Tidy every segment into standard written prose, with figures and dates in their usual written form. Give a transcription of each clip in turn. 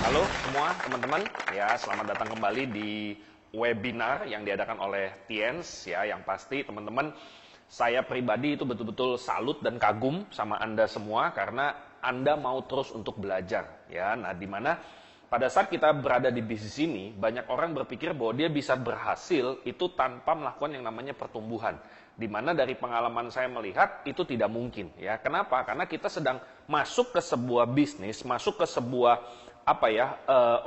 Halo semua teman-teman, ya selamat datang kembali di webinar yang diadakan oleh Tiens ya. Yang pasti teman-teman, saya pribadi itu betul-betul salut dan kagum sama Anda semua karena Anda mau terus untuk belajar ya. Nah, di mana pada saat kita berada di bisnis ini, banyak orang berpikir bahwa dia bisa berhasil itu tanpa melakukan yang namanya pertumbuhan. Di mana dari pengalaman saya melihat itu tidak mungkin ya. Kenapa? Karena kita sedang masuk ke sebuah bisnis, masuk ke sebuah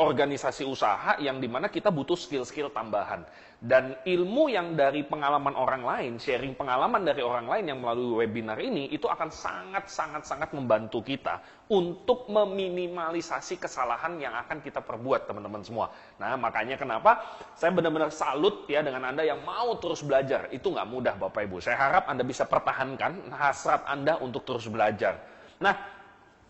organisasi usaha yang dimana kita butuh skill-skill tambahan. Dan ilmu yang dari pengalaman orang lain, sharing pengalaman dari orang lain yang melalui webinar ini, itu akan sangat membantu kita untuk meminimalisasi kesalahan yang akan kita perbuat, teman-teman semua. Nah, makanya kenapa saya benar-benar salut ya dengan Anda yang mau terus belajar. Itu nggak mudah, Bapak Ibu. Saya harap Anda bisa pertahankan hasrat Anda untuk terus belajar. Nah,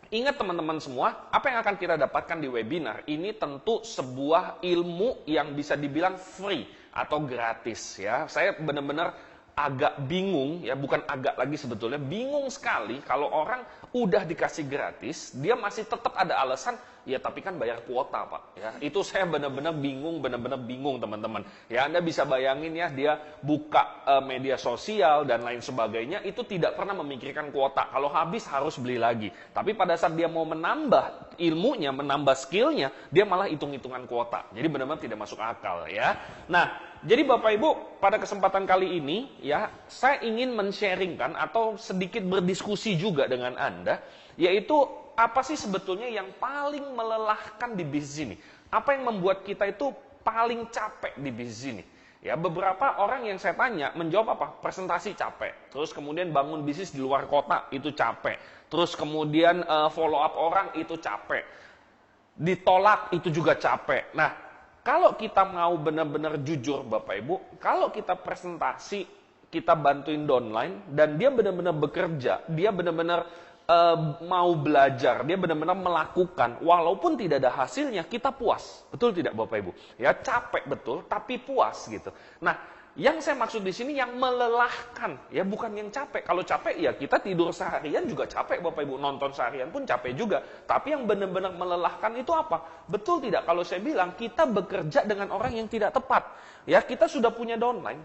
ingat teman-teman semua, apa yang akan kita dapatkan di webinar ini tentu sebuah ilmu yang bisa dibilang free atau gratis ya. Saya benar-benar agak bingung ya, bukan agak lagi sebetulnya, bingung sekali kalau orang udah dikasih gratis, dia masih tetap ada alasan, ya tapi kan bayar kuota Pak ya. Itu saya benar-benar bingung teman-teman. Ya, Anda bisa bayangin ya, dia buka media sosial dan lain sebagainya, itu tidak pernah memikirkan kuota. Kalau habis harus beli lagi. Tapi pada saat dia mau menambah ilmunya, menambah skillnya, dia malah hitung-hitungan kuota. Jadi benar-benar tidak masuk akal ya. Nah, jadi Bapak Ibu, pada kesempatan kali ini ya, saya ingin men-sharingkan atau sedikit berdiskusi juga dengan Anda, yaitu apa sih sebetulnya yang paling melelahkan di bisnis ini? Apa yang membuat kita itu paling capek di bisnis ini? Ya, beberapa orang yang saya tanya menjawab apa? Presentasi capek. Terus kemudian bangun bisnis di luar kota itu capek. Terus kemudian follow up orang itu capek. Ditolak itu juga capek. Nah, kalau kita mau benar-benar jujur Bapak Ibu, kalau kita presentasi, kita bantuin downline, dan dia benar-benar bekerja, dia benar-benar mau belajar, dia benar-benar melakukan, walaupun tidak ada hasilnya, kita puas. Betul tidak Bapak Ibu? Ya, capek betul, tapi puas gitu. Nah, yang saya maksud di sini yang melelahkan, ya bukan yang capek. Kalau capek ya kita tidur seharian juga capek Bapak Ibu, nonton seharian pun capek juga. Tapi yang benar-benar melelahkan itu apa? Betul tidak kalau saya bilang kita bekerja dengan orang yang tidak tepat. Ya, kita sudah punya downline.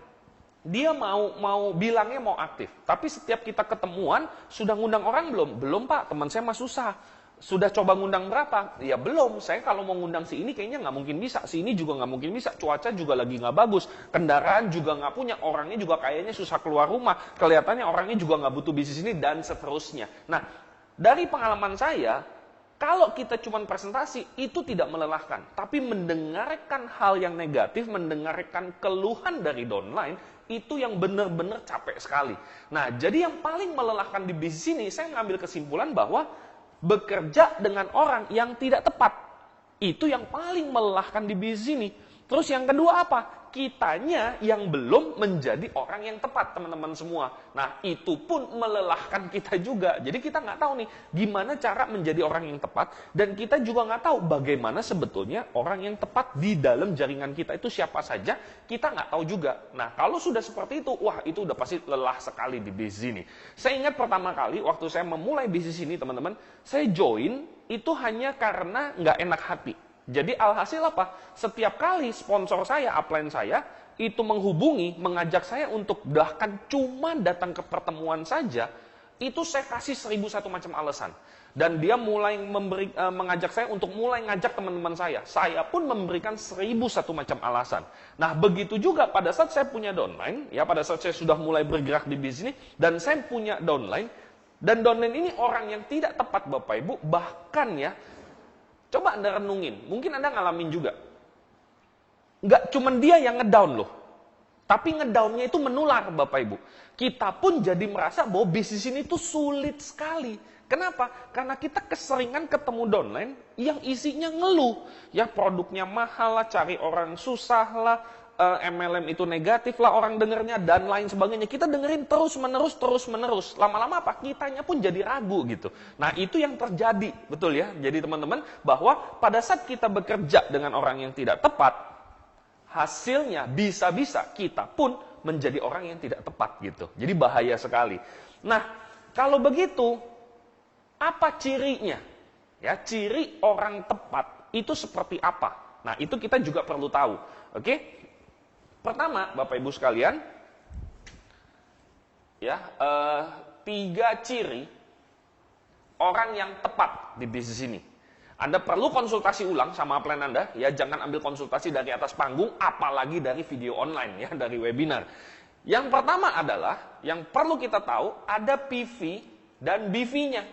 Dia mau bilangnya mau aktif, tapi setiap kita ketemuan sudah ngundang orang belum? Belum Pak, teman saya mah susah. Sudah coba ngundang berapa? Ya belum, saya kalau mau ngundang si ini kayaknya nggak mungkin bisa, si ini juga nggak mungkin bisa, cuaca juga lagi nggak bagus, kendaraan juga nggak punya, orangnya juga kayaknya susah keluar rumah, kelihatannya orangnya juga nggak butuh bisnis ini, dan seterusnya. Nah, dari pengalaman saya, kalau kita cuma presentasi, itu tidak melelahkan. Tapi mendengarkan hal yang negatif, mendengarkan keluhan dari downline, itu yang benar-benar capek sekali. Nah, jadi yang paling melelahkan di bisnis ini, saya ngambil kesimpulan bahwa bekerja dengan orang yang tidak tepat. Itu yang paling melelahkan di bisnis ini. Terus yang kedua apa? Kitanya yang belum menjadi orang yang tepat, teman-teman semua. Nah, itu pun melelahkan kita juga. Jadi kita nggak tahu nih, gimana cara menjadi orang yang tepat. Dan kita juga nggak tahu bagaimana sebetulnya orang yang tepat di dalam jaringan kita itu siapa saja. Kita nggak tahu juga. Nah, kalau sudah seperti itu, wah itu udah pasti lelah sekali di bisnis ini. Saya ingat pertama kali waktu saya memulai bisnis ini, teman-teman, saya join itu hanya karena nggak enak hati. Jadi alhasil apa? Setiap kali sponsor saya, upline saya, itu menghubungi, mengajak saya untuk bahkan cuma datang ke pertemuan saja, itu saya kasih 1001 macam alasan. Dan dia mulai mengajak saya untuk mulai ngajak teman-teman saya. Saya pun memberikan 1001 macam alasan. Nah, begitu juga pada saat saya punya downline, ya pada saat saya sudah mulai bergerak di bisnis ini, dan saya punya downline, dan downline ini orang yang tidak tepat Bapak Ibu, bahkan ya, coba Anda renungin, mungkin Anda ngalamin juga. Nggak cuma dia yang ngedown loh, tapi ngedownnya itu menular Bapak Ibu. Kita pun jadi merasa bahwa bisnis ini tuh sulit sekali. Kenapa? Karena kita keseringan ketemu downline yang isinya ngeluh. Ya produknya mahal lah, cari orang susah lah, MLM itu negatif lah orang dengernya, dan lain sebagainya. Kita dengerin terus-menerus. Lama-lama apa? Kitanya pun jadi ragu gitu. Nah, itu yang terjadi, betul ya? Jadi teman-teman, bahwa pada saat kita bekerja dengan orang yang tidak tepat, hasilnya bisa-bisa kita pun menjadi orang yang tidak tepat gitu. Jadi bahaya sekali. Nah, kalau begitu, apa cirinya? Ya, ciri orang tepat itu seperti apa. Nah, itu kita juga perlu tahu. Oke? Pertama, Bapak Ibu sekalian, ya, 3 ciri orang yang tepat di bisnis ini. Anda perlu konsultasi ulang sama upline Anda, ya, jangan ambil konsultasi dari atas panggung, apalagi dari video online, ya, dari webinar. Yang pertama adalah, yang perlu kita tahu, ada PV dan BV-nya.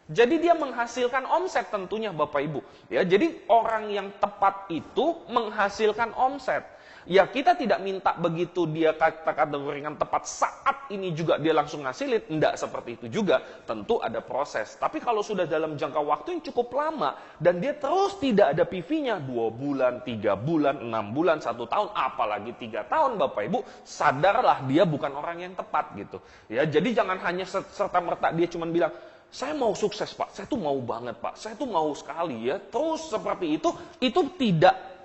Jadi dia menghasilkan omset tentunya Bapak Ibu. Ya, jadi orang yang tepat itu menghasilkan omset. Ya, kita tidak minta begitu dia kategorikan tepat saat ini juga dia langsung ngasilin. Enggak seperti itu juga. Tentu ada proses. Tapi kalau sudah dalam jangka waktu yang cukup lama dan dia terus tidak ada PV-nya 2 bulan, 3 bulan, 6 bulan, 1 tahun, apalagi 3 tahun Bapak Ibu, sadarlah dia bukan orang yang tepat gitu. Ya, jadi jangan hanya serta-merta dia cuma bilang, saya mau sukses Pak, saya tuh mau banget Pak, saya tuh mau sekali ya. Terus seperti itu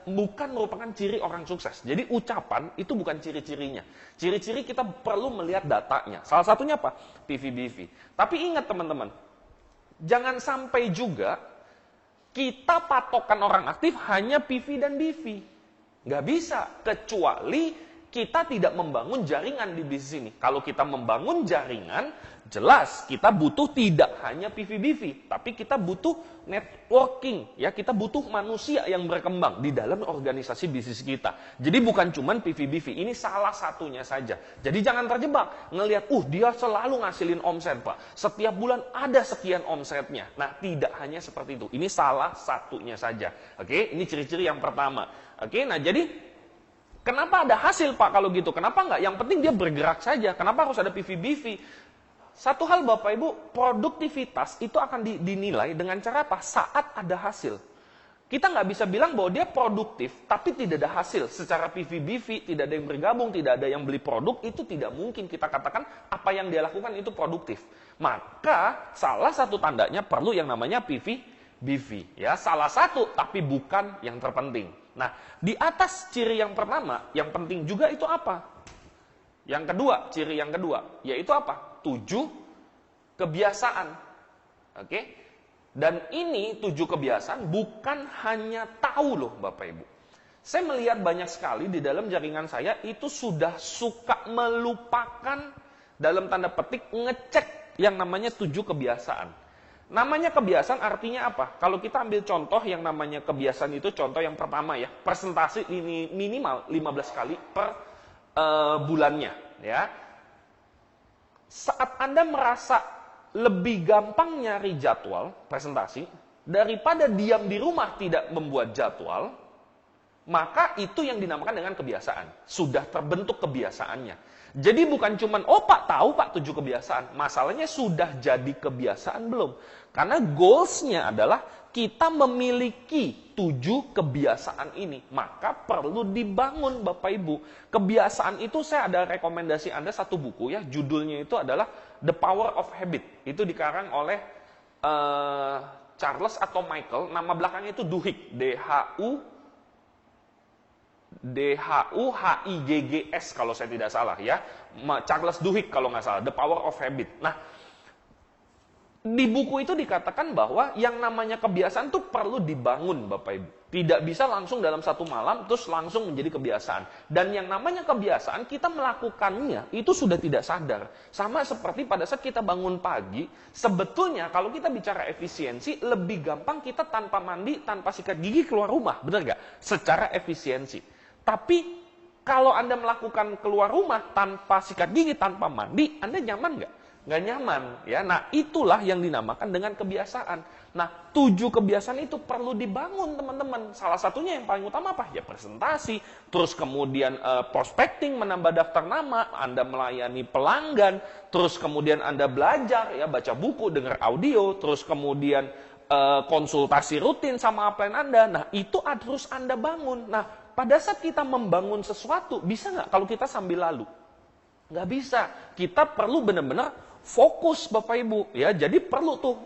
bukan merupakan ciri orang sukses. Jadi ucapan itu bukan ciri-cirinya. Ciri-ciri kita perlu melihat datanya. Salah satunya apa? PV-BV. Tapi ingat teman-teman, jangan sampai juga kita patokan orang aktif hanya PV dan BV. Nggak bisa, kecuali kita tidak membangun jaringan di bisnis ini. Kalau kita membangun jaringan, jelas kita butuh tidak hanya PV-BV, tapi kita butuh networking, ya, kita butuh manusia yang berkembang di dalam organisasi bisnis kita. Jadi bukan cuman PV-BV, ini salah satunya saja. Jadi jangan terjebak ngelihat, dia selalu ngasilin omset Pak, setiap bulan ada sekian omsetnya. Nah, tidak hanya seperti itu, ini salah satunya saja. Oke, ini ciri-ciri yang pertama. Oke, nah jadi kenapa ada hasil Pak kalau gitu? Kenapa enggak? Yang penting dia bergerak saja. Kenapa harus ada PV-BV? Satu hal Bapak Ibu, produktivitas itu akan dinilai dengan cara apa? Saat ada hasil. Kita nggak bisa bilang bahwa dia produktif, tapi tidak ada hasil. Secara PV-BV, tidak ada yang bergabung, tidak ada yang beli produk, itu tidak mungkin kita katakan apa yang dia lakukan itu produktif. Maka, salah satu tandanya perlu yang namanya PV-BV. Ya, salah satu, tapi bukan yang terpenting. Nah, di atas ciri yang pertama, yang penting juga itu apa? Yang kedua, ciri yang kedua, yaitu apa? 7 kebiasaan. Oke? Dan ini 7 kebiasaan bukan hanya tahu loh Bapak Ibu. Saya melihat banyak sekali di dalam jaringan saya itu sudah suka melupakan dalam tanda petik ngecek yang namanya 7 kebiasaan. Namanya kebiasaan artinya apa? Kalau kita ambil contoh yang namanya kebiasaan itu, contoh yang pertama ya, presentasi ini minimal 15 kali per bulannya, ya. Saat Anda merasa lebih gampang nyari jadwal presentasi daripada diam di rumah tidak membuat jadwal, maka itu yang dinamakan dengan kebiasaan. Sudah terbentuk kebiasaannya. Jadi bukan cuman, Pak tahu Pak 7 kebiasaan. Masalahnya sudah jadi kebiasaan belum? Karena goals-nya adalah kita memiliki 7 kebiasaan ini. Maka perlu dibangun Bapak Ibu. Kebiasaan itu saya ada rekomendasi Anda satu buku ya. Judulnya itu adalah The Power of Habit. Itu dikarang oleh Charles atau Michael. Nama belakangnya itu Duhigg. D-H-U-H-I-G-G-S kalau saya tidak salah ya. Charles Duhigg kalau nggak salah. The Power of Habit. Nah, di buku itu dikatakan bahwa yang namanya kebiasaan itu perlu dibangun Bapak Ibu. Tidak bisa langsung dalam satu malam terus langsung menjadi kebiasaan. Dan yang namanya kebiasaan kita melakukannya itu sudah tidak sadar. Sama seperti pada saat kita bangun pagi, sebetulnya kalau kita bicara efisiensi lebih gampang kita tanpa mandi, tanpa sikat gigi keluar rumah, benar nggak? Secara efisiensi. Tapi kalau Anda melakukan keluar rumah tanpa sikat gigi, tanpa mandi, Anda nyaman nggak? Nggak nyaman, ya. Nah, itulah yang dinamakan dengan kebiasaan. Nah, 7 kebiasaan itu perlu dibangun, teman-teman. Salah satunya yang paling utama apa? Ya presentasi, terus kemudian prospecting, menambah daftar nama, Anda melayani pelanggan, terus kemudian Anda belajar, ya, baca buku, dengar audio, terus kemudian konsultasi rutin sama upline Anda. Nah, itu harus Anda bangun. Nah, pada saat kita membangun sesuatu, bisa nggak kalau kita sambil lalu? Nggak bisa. Kita perlu benar-benar fokus Bapak Ibu. Ya, jadi perlu tuh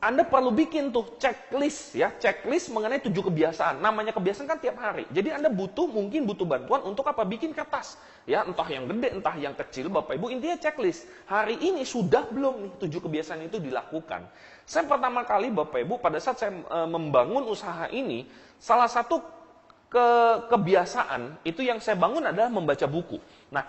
Anda perlu bikin tuh checklist ya, checklist mengenai 7 kebiasaan. Namanya kebiasaan kan tiap hari. Jadi Anda mungkin butuh bantuan untuk apa? Bikin kertas. Ya, entah yang gede, entah yang kecil, Bapak Ibu, intinya checklist. Hari ini sudah belum nih 7 kebiasaan itu dilakukan. Saya pertama kali Bapak Ibu pada saat saya membangun usaha ini, salah satu kebiasaan itu yang saya bangun adalah membaca buku. Nah,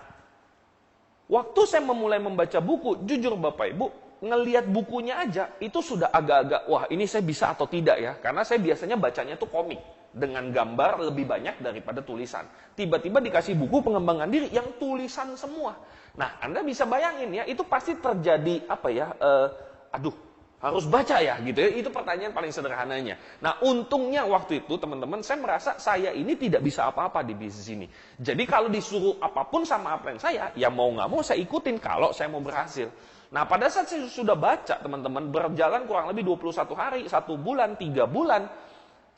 waktu saya memulai membaca buku, jujur Bapak Ibu, ngelihat bukunya aja itu sudah agak-agak, wah ini saya bisa atau tidak ya. Karena saya biasanya bacanya tuh komik dengan gambar lebih banyak daripada tulisan. Tiba-tiba dikasih buku pengembangan diri yang tulisan semua. Nah, Anda bisa bayangin ya, itu pasti terjadi apa ya? Harus baca ya gitu ya. Itu pertanyaan paling sederhananya. Nah, untungnya waktu itu teman-teman, saya merasa saya ini tidak bisa apa-apa di bisnis ini. Jadi kalau disuruh apapun sama apa yang saya, ya mau nggak mau saya ikutin kalau saya mau berhasil. Nah, pada saat saya sudah baca, teman-teman, berjalan kurang lebih 21 hari, 1 bulan, 3 bulan.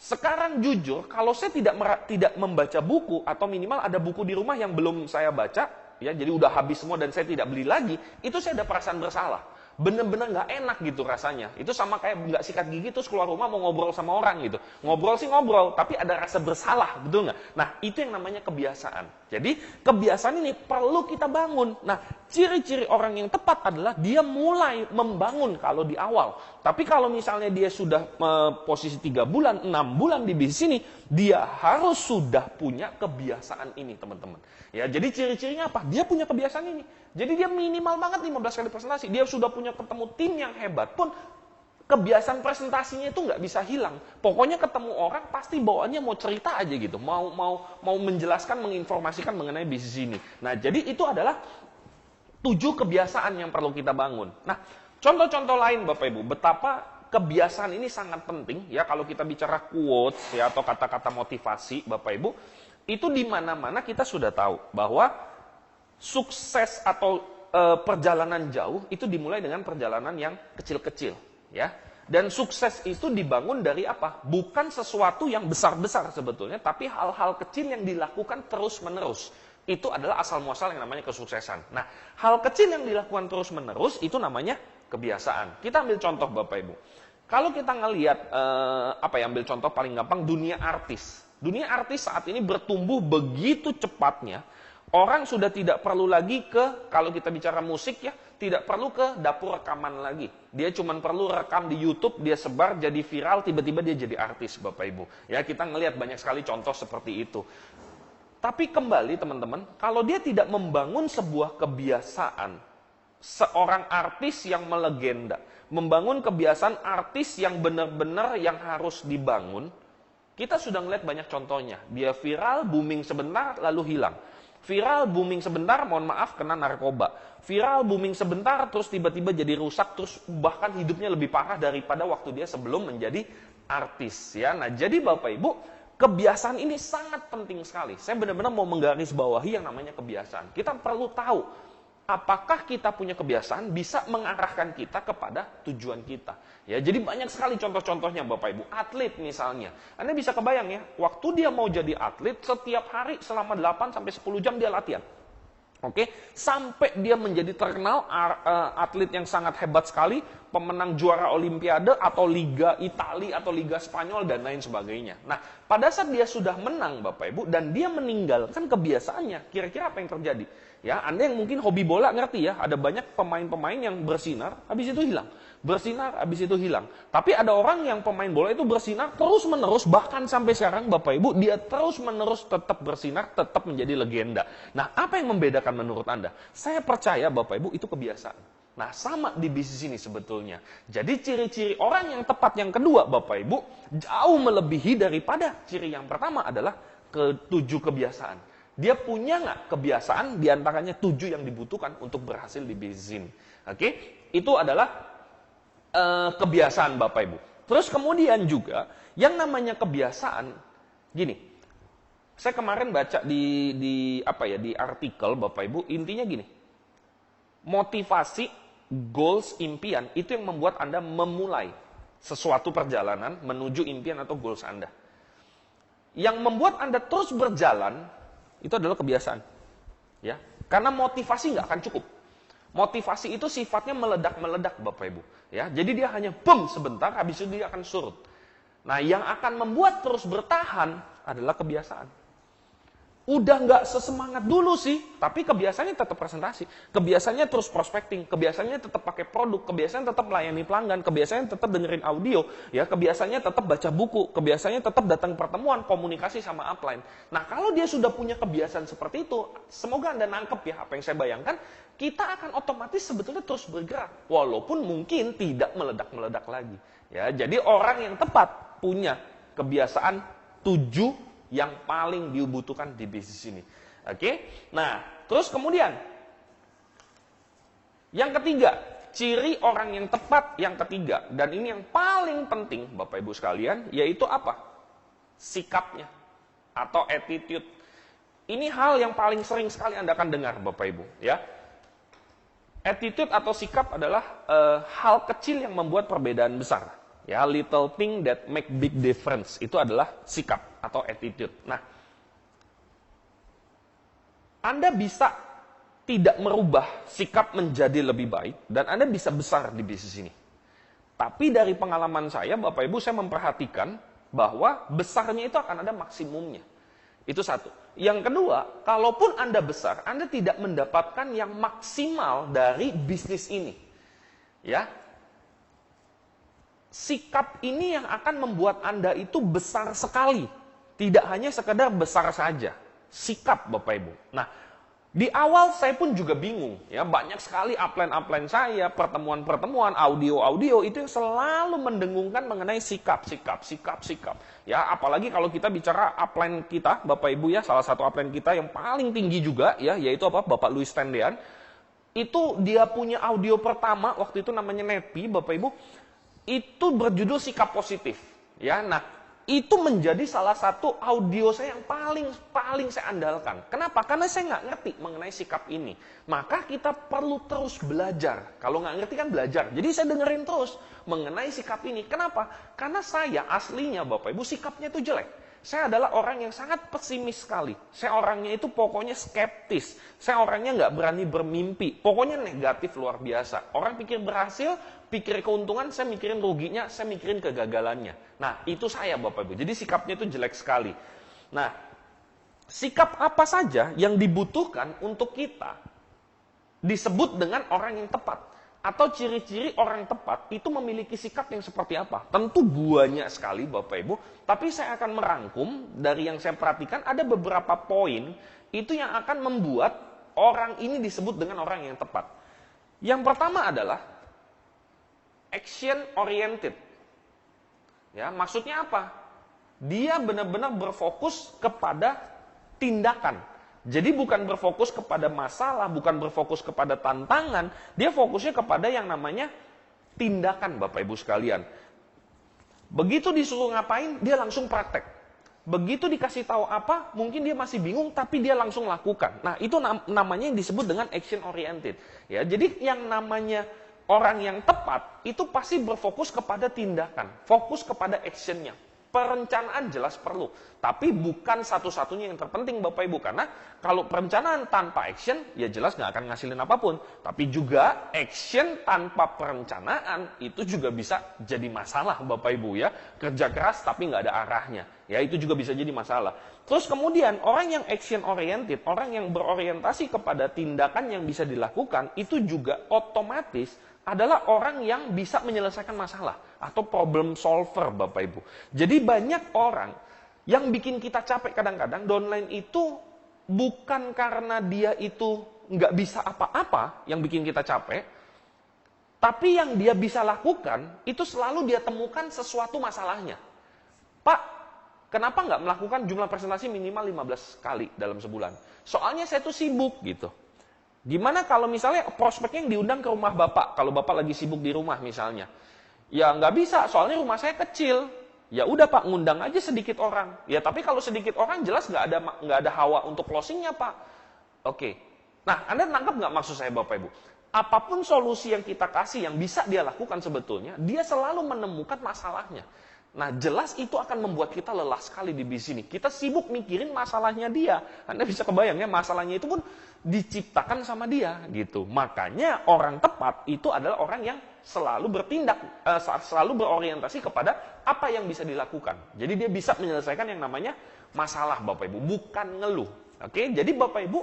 Sekarang jujur, kalau saya tidak membaca buku, atau minimal ada buku di rumah yang belum saya baca, ya jadi udah habis semua dan saya tidak beli lagi, itu saya ada perasaan bersalah. Bener-bener nggak enak gitu rasanya. Itu sama kayak nggak sikat gigi terus keluar rumah mau ngobrol sama orang gitu. Ngobrol sih ngobrol, tapi ada rasa bersalah, betul nggak? Nah, itu yang namanya kebiasaan. Jadi, kebiasaan ini perlu kita bangun. Nah, ciri-ciri orang yang tepat adalah dia mulai membangun kalau di awal. Tapi kalau misalnya dia sudah posisi 3 bulan, 6 bulan di bisnis ini, dia harus sudah punya kebiasaan ini, teman-teman. Ya, jadi ciri-cirinya apa? Dia punya kebiasaan ini. Jadi dia minimal banget 15 kali presentasi. Dia sudah punya ketemu tim yang hebat pun, kebiasaan presentasinya itu nggak bisa hilang. Pokoknya ketemu orang pasti bawaannya mau cerita aja gitu, mau menjelaskan, menginformasikan mengenai bisnis ini. Nah, jadi itu adalah 7 kebiasaan yang perlu kita bangun. Nah, contoh-contoh lain Bapak Ibu, betapa kebiasaan ini sangat penting ya kalau kita bicara quotes ya atau kata-kata motivasi Bapak Ibu, itu di mana-mana kita sudah tahu bahwa sukses atau perjalanan jauh itu dimulai dengan perjalanan yang kecil-kecil. Ya, dan sukses itu dibangun dari apa? Bukan sesuatu yang besar-besar sebetulnya, tapi hal-hal kecil yang dilakukan terus-menerus. Itu adalah asal muasal yang namanya kesuksesan. Nah, hal kecil yang dilakukan terus-menerus itu namanya kebiasaan. Kita ambil contoh Bapak Ibu. Kalau kita ngelihat ambil contoh paling gampang, dunia artis. Dunia artis saat ini bertumbuh begitu cepatnya. Orang sudah tidak perlu lagi kalau kita bicara musik ya, tidak perlu ke dapur rekaman lagi. Dia cuma perlu rekam di YouTube, dia sebar jadi viral, tiba-tiba dia jadi artis Bapak Ibu. Ya, kita ngelihat banyak sekali contoh seperti itu. Tapi kembali teman-teman, kalau dia tidak membangun sebuah kebiasaan, seorang artis yang melegenda, membangun kebiasaan artis yang benar-benar yang harus dibangun, kita sudah ngelihat banyak contohnya. Dia viral, booming sebentar, lalu hilang. Viral, booming sebentar, mohon maaf, kena narkoba. Viral, booming sebentar, terus tiba-tiba jadi rusak, terus bahkan hidupnya lebih parah daripada waktu dia sebelum menjadi artis. Ya, nah jadi Bapak Ibu, kebiasaan ini sangat penting sekali. Saya benar-benar mau menggarisbawahi yang namanya kebiasaan. Kita perlu tahu, apakah kita punya kebiasaan bisa mengarahkan kita kepada tujuan kita. Ya, jadi banyak sekali contoh-contohnya Bapak Ibu. Atlet misalnya. Anda bisa kebayang ya, waktu dia mau jadi atlet, setiap hari selama 8 sampai 10 jam dia latihan. Oke, sampai dia menjadi terkenal atlet yang sangat hebat sekali, pemenang juara olimpiade atau Liga Italia atau Liga Spanyol dan lain sebagainya. Nah, pada saat dia sudah menang Bapak Ibu dan dia meninggalkan kebiasaannya, kira-kira apa yang terjadi? Ya, Anda yang mungkin hobi bola ngerti ya, ada banyak pemain-pemain yang bersinar, habis itu hilang. Bersinar, habis itu hilang. Tapi ada orang yang pemain bola itu bersinar terus-menerus, bahkan sampai sekarang Bapak Ibu, dia terus-menerus tetap bersinar, tetap menjadi legenda. Nah, apa yang membedakan menurut Anda? Saya percaya Bapak Ibu itu kebiasaan. Nah, sama di bisnis ini sebetulnya. Jadi ciri-ciri orang yang tepat yang kedua Bapak Ibu, jauh melebihi daripada ciri yang pertama adalah ke-7 kebiasaan. Dia punya nggak kebiasaan diantaranya 7 yang dibutuhkan untuk berhasil di bisnis ini. Oke, itu adalah kebiasaan Bapak Ibu. Terus kemudian juga yang namanya kebiasaan, gini. Saya kemarin baca di artikel Bapak Ibu, intinya gini. Motivasi, goals, impian itu yang membuat Anda memulai sesuatu perjalanan menuju impian atau goals Anda. Yang membuat Anda terus berjalan itu adalah kebiasaan. Ya, karena motivasi nggak akan cukup. Motivasi itu sifatnya meledak-meledak Bapak Ibu. Ya, jadi dia hanya boom sebentar, habis itu dia akan surut. Nah, yang akan membuat terus bertahan adalah kebiasaan. Udah nggak sesemangat dulu sih, tapi kebiasaannya tetap presentasi, kebiasaannya terus prospecting, kebiasaannya tetap pakai produk, kebiasaan tetap melayani pelanggan, kebiasaan tetap dengerin audio, ya kebiasaannya tetap baca buku, kebiasaannya tetap datang pertemuan, komunikasi sama upline. Nah, kalau dia sudah punya kebiasaan seperti itu, semoga Anda nangkep ya apa yang saya bayangkan, kita akan otomatis sebetulnya terus bergerak, walaupun mungkin tidak meledak-meledak lagi. Ya, jadi orang yang tepat punya kebiasaan 7 yang paling dibutuhkan di bisnis ini. Oke? Nah, terus kemudian yang ketiga, ciri orang yang tepat yang ketiga, dan ini yang paling penting Bapak Ibu sekalian, yaitu apa? Sikapnya atau attitude. Ini hal yang paling sering sekali Anda akan dengar Bapak Ibu, ya. Attitude atau sikap adalah hal kecil yang membuat perbedaan besar. Ya, little thing that make big difference. Itu adalah sikap atau attitude. Nah, Anda bisa tidak merubah sikap menjadi lebih baik, dan Anda bisa besar di bisnis ini. Tapi dari pengalaman saya, Bapak Ibu, saya memperhatikan bahwa besarnya itu akan ada maksimumnya. Itu satu. Yang kedua, kalaupun Anda besar, Anda tidak mendapatkan yang maksimal dari bisnis ini. Ya, sikap ini yang akan membuat Anda itu besar sekali. Tidak hanya sekedar besar saja. Sikap Bapak Ibu. Nah, di awal saya pun juga bingung. Ya, banyak sekali upline-upline saya, pertemuan-pertemuan, audio-audio itu yang selalu mendengungkan mengenai sikap. Ya, apalagi kalau kita bicara upline kita, Bapak Ibu ya, salah satu upline kita yang paling tinggi juga ya, yaitu apa? Bapak Louis Tendean. Itu dia punya audio pertama waktu itu namanya Nepi, Bapak Ibu. Itu berjudul sikap positif, ya. Nah, itu menjadi salah satu audio saya yang paling saya andalkan. Kenapa? Karena saya nggak ngerti mengenai sikap ini. Maka kita perlu terus belajar. Kalau nggak ngerti kan belajar. Jadi saya dengerin terus mengenai sikap ini. Kenapa? Karena saya aslinya Bapak Ibu sikapnya itu jelek. Saya adalah orang yang sangat pesimis sekali. Saya orangnya itu pokoknya skeptis. Saya orangnya nggak berani bermimpi. Pokoknya negatif luar biasa. Orang pikir berhasil, pikir keuntungan, saya mikirin ruginya, saya mikirin kegagalannya. Nah, itu saya Bapak Ibu. Jadi sikapnya itu jelek sekali. Nah, sikap apa saja yang dibutuhkan untuk kita disebut dengan orang yang tepat. Atau ciri-ciri orang tepat itu memiliki sikap yang seperti apa? Tentu banyak sekali Bapak Ibu, tapi saya akan merangkum dari yang saya perhatikan ada beberapa poin itu yang akan membuat orang ini disebut dengan orang yang tepat. Yang pertama adalah action oriented. Ya, maksudnya apa? Dia benar-benar berfokus kepada tindakan. Jadi bukan berfokus kepada masalah, bukan berfokus kepada tantangan, dia fokusnya kepada yang namanya tindakan Bapak Ibu sekalian. Begitu disuruh ngapain, dia langsung praktek. Begitu dikasih tahu apa, mungkin dia masih bingung, tapi dia langsung lakukan. Nah, itu namanya yang disebut dengan action oriented. Ya, jadi yang namanya orang yang tepat, itu pasti berfokus kepada tindakan, fokus kepada actionnya. Perencanaan jelas perlu, tapi bukan satu-satunya yang terpenting Bapak Ibu. Karena kalau perencanaan tanpa action, ya jelas nggak akan ngasilin apapun. Tapi juga action tanpa perencanaan, itu juga bisa jadi masalah Bapak Ibu ya. Kerja keras tapi nggak ada arahnya, ya itu juga bisa jadi masalah. Terus kemudian orang yang action oriented, orang yang berorientasi kepada tindakan yang bisa dilakukan, itu juga otomatis adalah orang yang bisa menyelesaikan masalah atau problem solver Bapak Ibu. Jadi banyak orang yang bikin kita capek kadang-kadang downline itu bukan karena dia itu nggak bisa apa-apa yang bikin kita capek, tapi yang dia bisa lakukan itu selalu dia temukan sesuatu masalahnya. Pak, kenapa nggak melakukan jumlah presentasi minimal 15 kali dalam sebulan? Soalnya saya tuh sibuk gitu. Gimana kalau misalnya prospeknya yang diundang ke rumah Bapak, kalau Bapak lagi sibuk di rumah misalnya. Ya nggak bisa, soalnya rumah saya kecil. Ya udah Pak, ngundang aja sedikit orang. Ya tapi kalau sedikit orang jelas nggak ada hawa untuk closingnya Pak. Oke. Nah, Anda nangkep nggak maksud saya Bapak Ibu? Apapun solusi yang kita kasih yang bisa dia lakukan sebetulnya, dia selalu menemukan masalahnya. Nah, jelas itu akan membuat kita lelah sekali di bisnis ini. Kita sibuk mikirin masalahnya dia. Anda bisa kebayang ya, masalahnya itu pun diciptakan sama dia gitu. Makanya orang tepat itu adalah orang yang selalu bertindak, selalu berorientasi kepada apa yang bisa dilakukan. Jadi dia bisa menyelesaikan yang namanya masalah, Bapak Ibu, bukan ngeluh. Oke, jadi Bapak Ibu,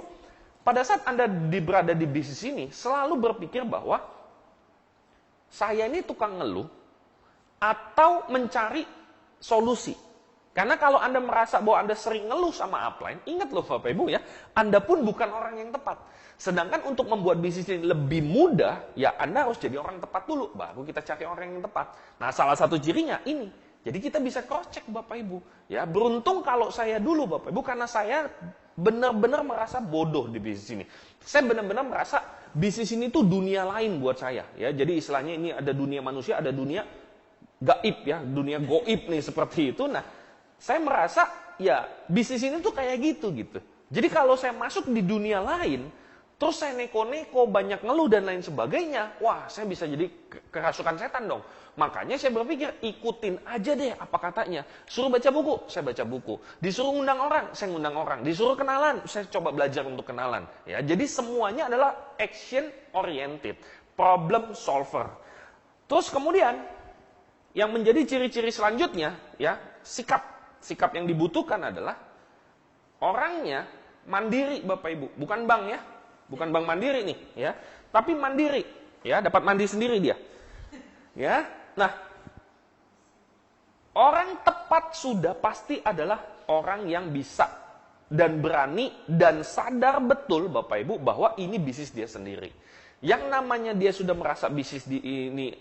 pada saat Anda berada di bisnis ini, selalu berpikir bahwa saya ini tukang ngeluh atau mencari solusi. Karena kalau Anda merasa bahwa Anda sering ngeluh sama upline, ingat loh Bapak Ibu ya, Anda pun bukan orang yang tepat. Sedangkan untuk membuat bisnis ini lebih mudah, ya Anda harus jadi orang tepat dulu, baru kita cari orang yang tepat. Nah, salah satu cirinya ini. Jadi kita bisa cross check Bapak Ibu. Ya, beruntung kalau saya dulu Bapak Ibu, karena saya benar-benar merasa bodoh di bisnis ini. Saya benar-benar merasa bisnis ini tuh dunia lain buat saya. Ya, jadi istilahnya ini ada dunia manusia, ada dunia gaib ya, dunia goib nih seperti itu. Nah, saya merasa ya bisnis ini tuh kayak gitu. Jadi kalau saya masuk di dunia lain, terus saya neko-neko, banyak ngeluh dan lain sebagainya, wah saya bisa jadi kerasukan setan dong. Makanya saya berpikir, ikutin aja deh apa katanya. Suruh baca buku, saya baca buku. Disuruh ngundang orang, saya ngundang orang. Disuruh kenalan, saya coba belajar untuk kenalan. Ya, jadi semuanya adalah action oriented, problem solver. Terus kemudian yang menjadi ciri-ciri selanjutnya, ya sikap yang dibutuhkan adalah orangnya mandiri, Bapak Ibu, bukan bank ya, bukan bank mandiri nih, ya, tapi mandiri, ya, dapat mandi sendiri dia, ya. Nah, orang tepat sudah pasti adalah orang yang bisa dan berani dan sadar betul, Bapak Ibu, bahwa ini bisnis dia sendiri. Yang namanya dia sudah merasa bisnis ini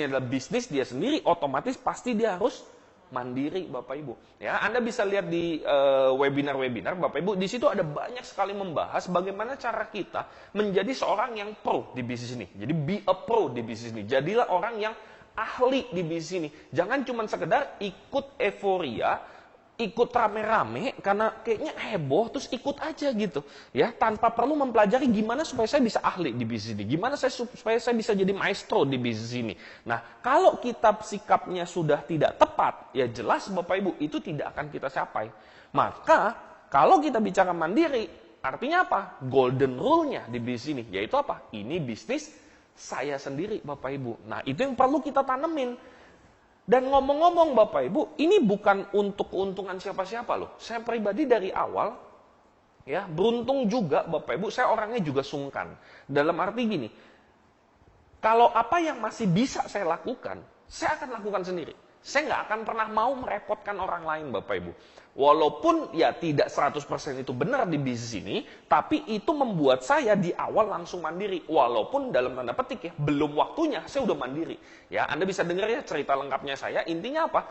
adalah bisnis dia sendiri, otomatis pasti dia harus mandiri, Bapak Ibu. Ya, Anda bisa lihat di webinar-webinar, Bapak Ibu, di situ ada banyak sekali membahas bagaimana cara kita menjadi seorang yang pro di bisnis ini. Jadi be a pro di bisnis ini. Jadilah orang yang ahli di bisnis ini. Jangan cuma sekedar ikut euforia, ikut rame-rame karena kayaknya heboh terus ikut aja gitu. Ya, tanpa perlu mempelajari gimana supaya saya bisa ahli di bisnis ini. Gimana supaya saya bisa jadi maestro di bisnis ini. Nah, kalau kita sikapnya sudah tidak tepat, ya jelas Bapak Ibu itu tidak akan kita capai. Maka, kalau kita bicara mandiri, artinya apa? Golden rule-nya di bisnis ini, yaitu apa? Ini bisnis saya sendiri, Bapak Ibu. Nah, itu yang perlu kita tanemin. Dan ngomong-ngomong Bapak Ibu, ini bukan untuk keuntungan siapa-siapa loh. Saya pribadi dari awal, ya beruntung juga Bapak Ibu, saya orangnya juga sungkan. Dalam arti gini, kalau apa yang masih bisa saya lakukan, saya akan lakukan sendiri. Saya nggak akan pernah mau merepotkan orang lain, Bapak Ibu. Walaupun ya tidak 100% itu benar di bisnis ini, tapi itu membuat saya di awal langsung mandiri. Walaupun dalam tanda petik ya, belum waktunya saya udah mandiri. Ya, Anda bisa dengar ya cerita lengkapnya saya. Intinya apa?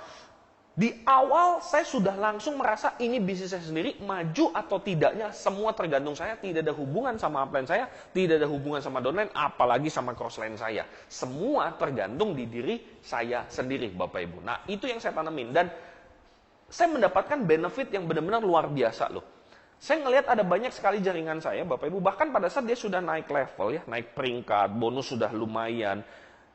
Di awal saya sudah langsung merasa ini bisnis saya sendiri, maju atau tidaknya semua tergantung saya, tidak ada hubungan sama upline saya, tidak ada hubungan sama downline, apalagi sama crossline saya. Semua tergantung di diri saya sendiri, Bapak Ibu. Nah, itu yang saya tanemin dan saya mendapatkan benefit yang benar-benar luar biasa loh. Saya ngelihat ada banyak sekali jaringan saya, Bapak Ibu, bahkan pada saat dia sudah naik level ya, naik peringkat, bonus sudah lumayan.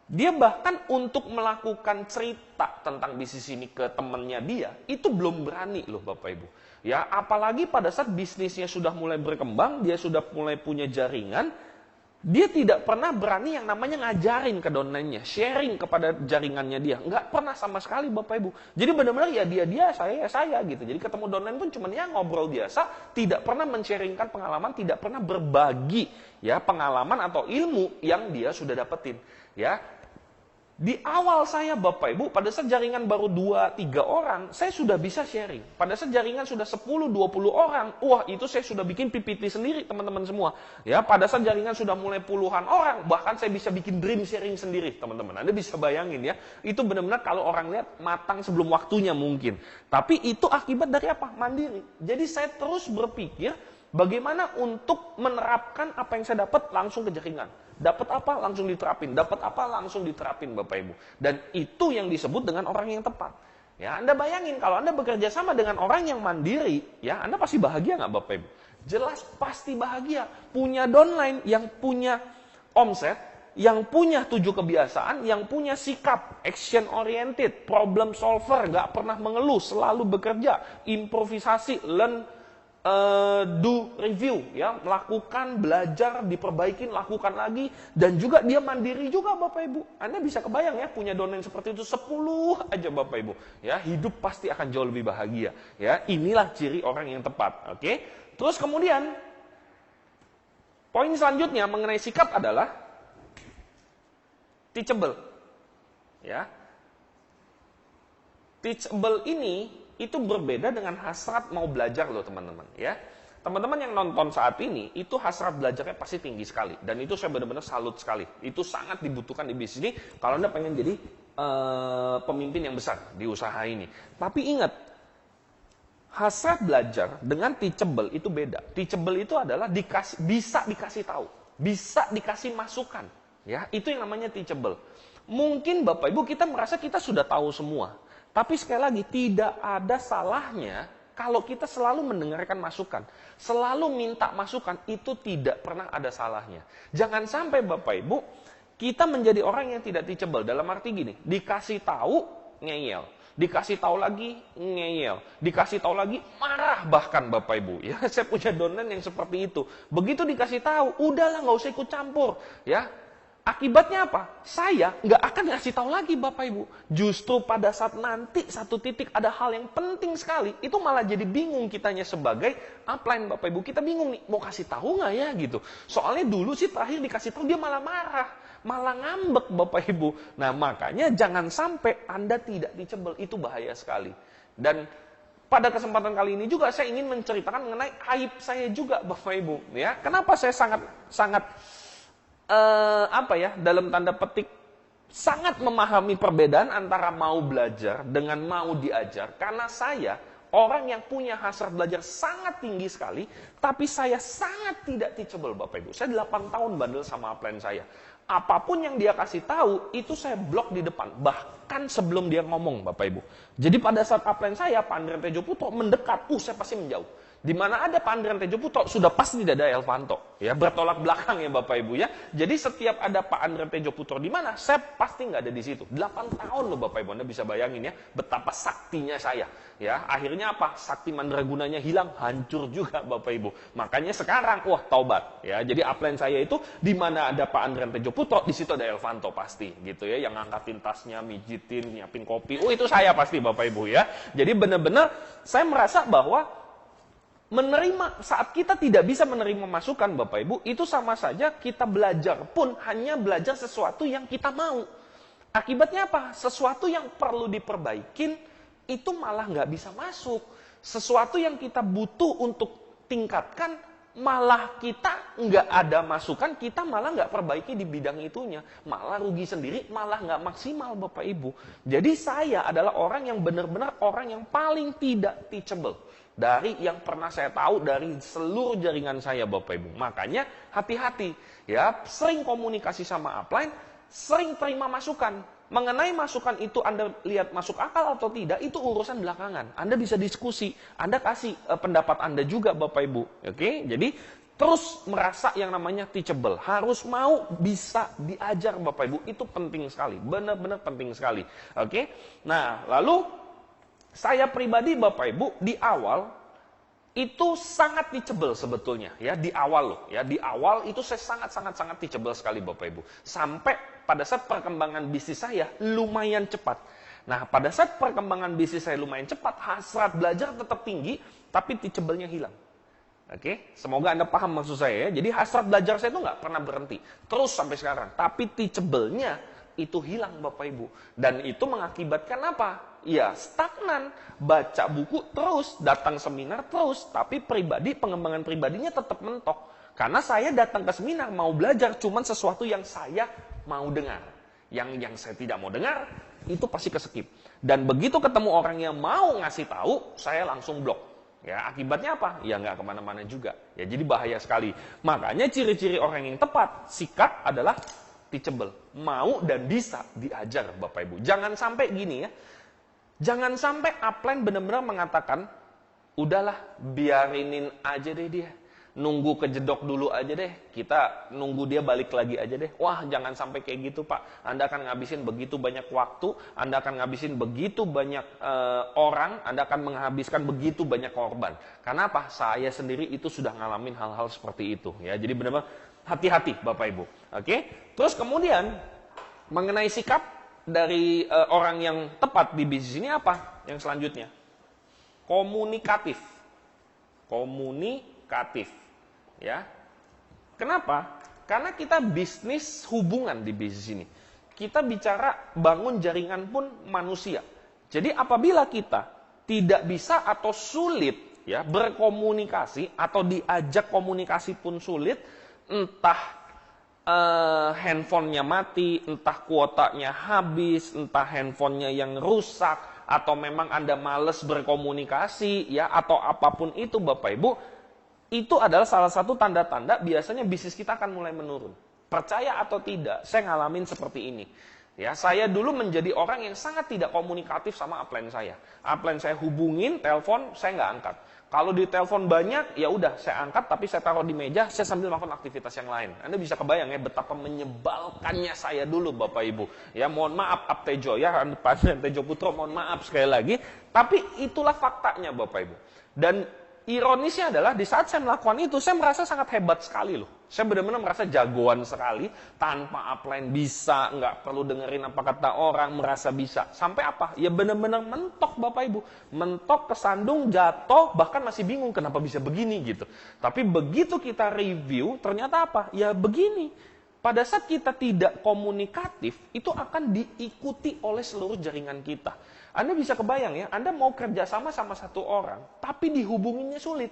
Dia bahkan untuk melakukan cerita tentang bisnis ini ke temannya dia, itu belum berani loh Bapak Ibu. Ya, apalagi pada saat bisnisnya sudah mulai berkembang, dia sudah mulai punya jaringan, dia tidak pernah berani yang namanya ngajarin ke downline-nya, sharing kepada jaringannya dia. Nggak pernah sama sekali Bapak Ibu. Jadi benar-benar ya dia, saya gitu. Jadi ketemu downline pun cuma ya ngobrol biasa, tidak pernah men-sharingkan pengalaman, tidak pernah berbagi ya pengalaman atau ilmu yang dia sudah dapetin. Ya, di awal saya Bapak Ibu, pada saat jaringan baru 2-3 orang, saya sudah bisa sharing. Pada saat jaringan sudah 10-20 orang, wah itu saya sudah bikin PPT sendiri teman-teman semua. Ya, pada saat jaringan sudah mulai puluhan orang, bahkan saya bisa bikin dream sharing sendiri teman-teman. Anda bisa bayangin ya, itu benar-benar kalau orang lihat matang sebelum waktunya mungkin. Tapi itu akibat dari apa? Mandiri. Jadi saya terus berpikir bagaimana untuk menerapkan apa yang saya dapat langsung ke jaringan. Dapat apa langsung diterapin, dapat apa langsung diterapin Bapak Ibu. Dan itu yang disebut dengan orang yang tepat. Ya, Anda bayangin kalau Anda bekerja sama dengan orang yang mandiri, ya Anda pasti bahagia nggak Bapak Ibu? Jelas pasti bahagia. Punya downline yang punya omset yang punya 7 kebiasaan, yang punya sikap action oriented, problem solver, gak pernah mengeluh, selalu bekerja, improvisasi, learn, do review, ya, lakukan, belajar, diperbaikin, lakukan lagi, dan juga dia mandiri juga Bapak Ibu. Anda bisa kebayang ya, punya domain seperti itu 10 aja Bapak Ibu, ya, hidup pasti akan jauh lebih bahagia, ya. Inilah ciri orang yang tepat, oke? Terus kemudian poin selanjutnya mengenai sikap adalah teachable, ya. Teachable ini itu berbeda dengan hasrat mau belajar loh teman-teman, ya. Teman-teman yang nonton saat ini itu hasrat belajarnya pasti tinggi sekali, dan itu saya benar-benar salut sekali. Itu sangat dibutuhkan di bisnis ini kalau Anda pengen jadi pemimpin yang besar di usaha ini. Tapi ingat, hasrat belajar dengan teachable itu beda. Teachable itu adalah bisa dikasih tahu, bisa dikasih masukan. Ya, itu yang namanya teachable. Mungkin Bapak Ibu kita merasa kita sudah tahu semua. Tapi sekali lagi tidak ada salahnya kalau kita selalu mendengarkan masukan. Selalu minta masukan, itu tidak pernah ada salahnya. Jangan sampai Bapak Ibu kita menjadi orang yang tidak teachable. Dalam arti gini, dikasih tahu ngeyel. Dikasih tahu lagi ngeyel, dikasih tahu lagi marah bahkan Bapak Ibu. Ya, saya punya downline yang seperti itu. Begitu dikasih tahu, udahlah nggak usah ikut campur, ya. Akibatnya apa? Saya nggak akan ngasih tahu lagi Bapak Ibu. Justru pada saat nanti satu titik ada hal yang penting sekali, itu malah jadi bingung kitanya sebagai upline Bapak Ibu. Kita bingung nih, mau kasih tahu nggak ya gitu. Soalnya dulu sih terakhir dikasih tahu dia malah marah, malah ngambek Bapak Ibu. Nah makanya jangan sampai Anda tidak teachable, itu bahaya sekali. Dan pada kesempatan kali ini juga saya ingin menceritakan mengenai aib saya juga Bapak Ibu. Ya, kenapa saya sangat dalam tanda petik sangat memahami perbedaan antara mau belajar dengan mau diajar, karena saya orang yang punya hasrat belajar sangat tinggi sekali, tapi saya sangat tidak teachable Bapak Ibu. Saya 8 tahun bandel sama upline saya. Apapun yang dia kasih tahu, itu saya blok di depan, bahkan sebelum dia ngomong Bapak Ibu. Jadi pada saat upline saya, Pak Andrian Tejo Putro mendekat, saya pasti menjauh. Di mana ada Pak Andrian Tejo Putro, sudah pasti tidak ada Elvanto. Ya, bertolak belakang ya Bapak Ibu ya. Jadi setiap ada Pak Andrian Tejo Putro di mana, saya pasti nggak ada di situ. 8 tahun loh Bapak Ibu, Anda bisa bayangin ya betapa saktinya saya. Ya, akhirnya apa? Sakti mandragunanya hilang, hancur juga Bapak Ibu. Makanya sekarang, wah taubat. Ya, jadi upline saya itu di mana ada Pak Andrian Tejo Putro, di situ ada Elvanto pasti, gitu ya. Yang ngangkatin tasnya, mijitin, nyiapin kopi. Itu saya pasti Bapak Ibu ya. Jadi benar-benar saya merasa bahwa saat kita tidak bisa menerima masukan Bapak Ibu, itu sama saja kita belajar pun hanya belajar sesuatu yang kita mau. Akibatnya apa? Sesuatu yang perlu diperbaikin itu malah nggak bisa masuk. Sesuatu yang kita butuh untuk tingkatkan malah kita nggak ada masukan, kita malah nggak perbaiki di bidang itunya. Malah rugi sendiri, malah nggak maksimal Bapak Ibu. Jadi saya adalah orang yang benar-benar orang yang paling tidak teachable. Dari yang pernah saya tahu dari seluruh jaringan saya Bapak Ibu. Makanya hati-hati ya, sering komunikasi sama upline, sering terima masukan. Mengenai masukan itu Anda lihat masuk akal atau tidak, itu urusan belakangan. Anda bisa diskusi, Anda kasih pendapat Anda juga Bapak Ibu. Oke? Jadi terus merasa yang namanya teachable. Harus mau bisa diajar Bapak Ibu, itu penting sekali. Benar-benar penting sekali. Oke? Nah, lalu saya pribadi Bapak Ibu di awal itu sangat teachable sebetulnya ya, di awal loh ya, di awal itu saya sangat teachable sekali Bapak Ibu. Sampai pada saat perkembangan bisnis saya lumayan cepat. Nah, pada saat perkembangan bisnis saya lumayan cepat, hasrat belajar tetap tinggi, tapi teachable-nya hilang. Oke, semoga Anda paham maksud saya ya. Jadi hasrat belajar saya itu nggak pernah berhenti, terus sampai sekarang. Tapi teachable-nya itu hilang Bapak Ibu. Dan itu mengakibatkan apa? Ya stagnan, baca buku terus, datang seminar terus, tapi pengembangan pribadinya tetap mentok. Karena saya datang ke seminar mau belajar, cuman sesuatu yang saya mau dengar. Yang saya tidak mau dengar, itu pasti keskip. Dan begitu ketemu orang yang mau ngasih tahu, saya langsung blok. Ya, akibatnya apa? Ya nggak kemana-mana juga. Ya, jadi bahaya sekali. Makanya ciri-ciri orang yang tepat, sikap adalah teachable. Mau dan bisa diajar Bapak Ibu. Jangan sampai gini ya. Jangan sampai upline benar-benar mengatakan, udahlah biarinin aja deh dia. nunggu kejedok dulu aja deh, kita nunggu dia balik lagi aja deh. Wah, jangan sampai kayak gitu Pak, Anda akan ngabisin begitu banyak waktu, Anda akan ngabisin begitu banyak orang, Anda akan menghabiskan begitu banyak korban. Karena apa? Saya sendiri itu sudah ngalamin hal-hal seperti itu ya. Jadi benar-benar hati-hati Bapak Ibu. Oke? Terus kemudian mengenai sikap dari orang yang tepat di bisnis ini apa? Yang selanjutnya, komunikatif. Komunikatif. Ya, kenapa? Karena kita bisnis hubungan di bisnis ini. Kita bicara bangun jaringan pun manusia. Jadi apabila kita tidak bisa atau sulit ya berkomunikasi atau diajak komunikasi pun sulit, entah handphonenya mati, entah kuotanya habis, entah handphonenya yang rusak, atau memang Anda males berkomunikasi ya, atau apapun itu Bapak Ibu, itu adalah salah satu tanda-tanda biasanya bisnis kita akan mulai menurun. Percaya atau tidak, saya ngalamin seperti ini. Ya, saya dulu menjadi orang yang sangat tidak komunikatif sama upline saya. Upline saya hubungin, telepon, saya nggak angkat. Kalau di telepon banyak, ya udah saya angkat, tapi saya taruh di meja, saya sambil melakukan aktivitas yang lain. Anda bisa kebayang ya betapa menyebalkannya saya dulu Bapak Ibu. Ya, mohon maaf Tejo ya, Pak Tejo Putro, mohon maaf sekali lagi. Tapi itulah faktanya Bapak Ibu. Dan ironisnya adalah di saat saya melakukan itu, saya merasa sangat hebat sekali loh. Saya benar-benar merasa jagoan sekali, tanpa upline bisa, nggak perlu dengerin apa kata orang, merasa bisa. Sampai apa? Ya benar-benar mentok Bapak Ibu. Mentok, kesandung, jatuh, bahkan masih bingung kenapa bisa begini gitu. Tapi begitu kita review, ternyata apa? Ya begini. Pada saat kita tidak komunikatif, itu akan diikuti oleh seluruh jaringan kita. Anda bisa kebayang ya, Anda mau kerjasama sama satu orang, tapi dihubunginnya sulit.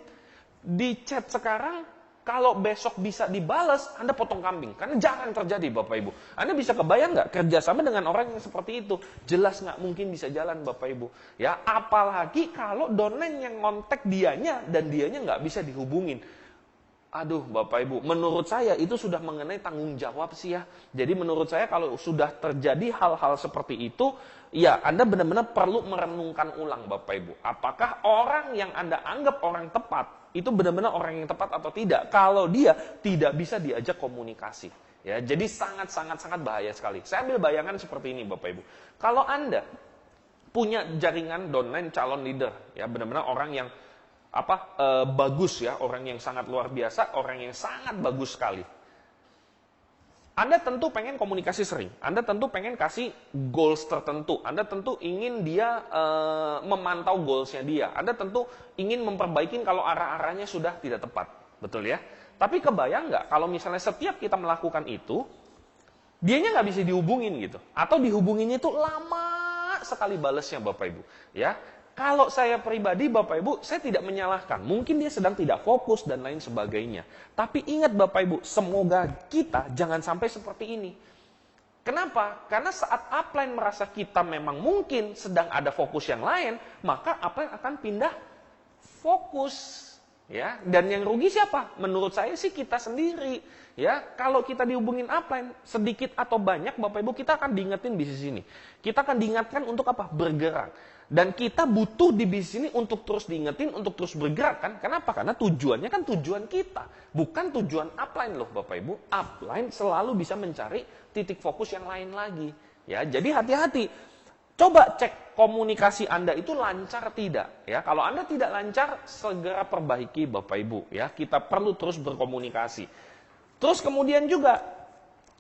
Di chat sekarang, kalau besok bisa dibalas, Anda potong kambing. Karena jarang terjadi Bapak Ibu. Anda bisa kebayang nggak kerjasama dengan orang yang seperti itu? Jelas nggak mungkin bisa jalan Bapak Ibu. Ya, apalagi kalau downline yang ngontek dianya, dan dianya nggak bisa dihubungin. Aduh Bapak Ibu, menurut saya itu sudah mengenai tanggung jawab sih ya. Jadi menurut saya kalau sudah terjadi hal-hal seperti itu, ya Anda benar-benar perlu merenungkan ulang Bapak Ibu. Apakah orang yang Anda anggap orang tepat, itu benar-benar orang yang tepat atau tidak. Kalau dia tidak bisa diajak komunikasi. Ya, jadi sangat-sangat bahaya sekali. Saya ambil bayangan seperti ini Bapak Ibu. Kalau Anda punya jaringan downline calon leader, ya benar-benar orang yang bagus ya, orang yang sangat luar biasa, orang yang sangat bagus sekali. Anda tentu pengen komunikasi sering, Anda tentu pengen kasih goals tertentu, Anda tentu ingin dia memantau goalsnya dia, Anda tentu ingin memperbaiki kalau arah-arahnya sudah tidak tepat, betul ya? Tapi kebayang nggak kalau misalnya setiap kita melakukan itu, dianya nggak bisa dihubungin gitu, atau dihubunginnya itu lama sekali balesnya Bapak Ibu, ya? Kalau saya pribadi, Bapak Ibu, saya tidak menyalahkan. Mungkin dia sedang tidak fokus dan lain sebagainya. Tapi ingat Bapak Ibu, semoga kita jangan sampai seperti ini. Kenapa? Karena saat upline merasa kita memang mungkin sedang ada fokus yang lain, maka upline akan pindah fokus. Ya, dan yang rugi siapa? Menurut saya sih kita sendiri. Ya, kalau kita dihubungin upline sedikit atau banyak, Bapak Ibu, kita akan diingetin bisnis ini. Kita akan diingatkan untuk apa? Bergerak. Dan kita butuh di bisnis ini untuk terus diingetin, untuk terus bergerak kan? Kenapa? Karena tujuannya kan tujuan kita, bukan tujuan upline loh Bapak Ibu. Upline selalu bisa mencari titik fokus yang lain lagi. Ya, jadi hati-hati. Coba cek komunikasi Anda itu lancar tidak? Ya, kalau Anda tidak lancar, segera perbaiki Bapak Ibu. Ya, kita perlu terus berkomunikasi. Terus kemudian juga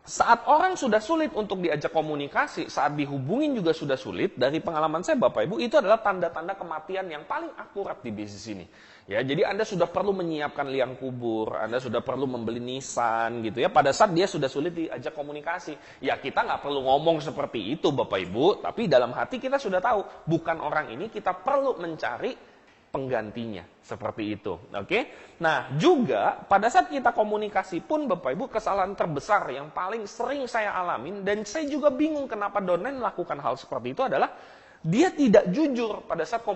saat orang sudah sulit untuk diajak komunikasi, saat dihubungin juga sudah sulit, dari pengalaman saya Bapak Ibu, itu adalah tanda-tanda kematian yang paling akurat di bisnis ini. Ya, jadi Anda sudah perlu menyiapkan liang kubur, Anda sudah perlu membeli nisan gitu ya, pada saat dia sudah sulit diajak komunikasi. Ya, kita nggak perlu ngomong seperti itu Bapak Ibu, tapi dalam hati kita sudah tahu, bukan orang ini, kita perlu mencari penggantinya, seperti itu. Oke? Nah, juga pada saat kita komunikasi pun Bapak Ibu, kesalahan terbesar yang paling sering saya alamin, dan saya juga bingung kenapa downline melakukan hal seperti itu adalah dia tidak jujur pada saat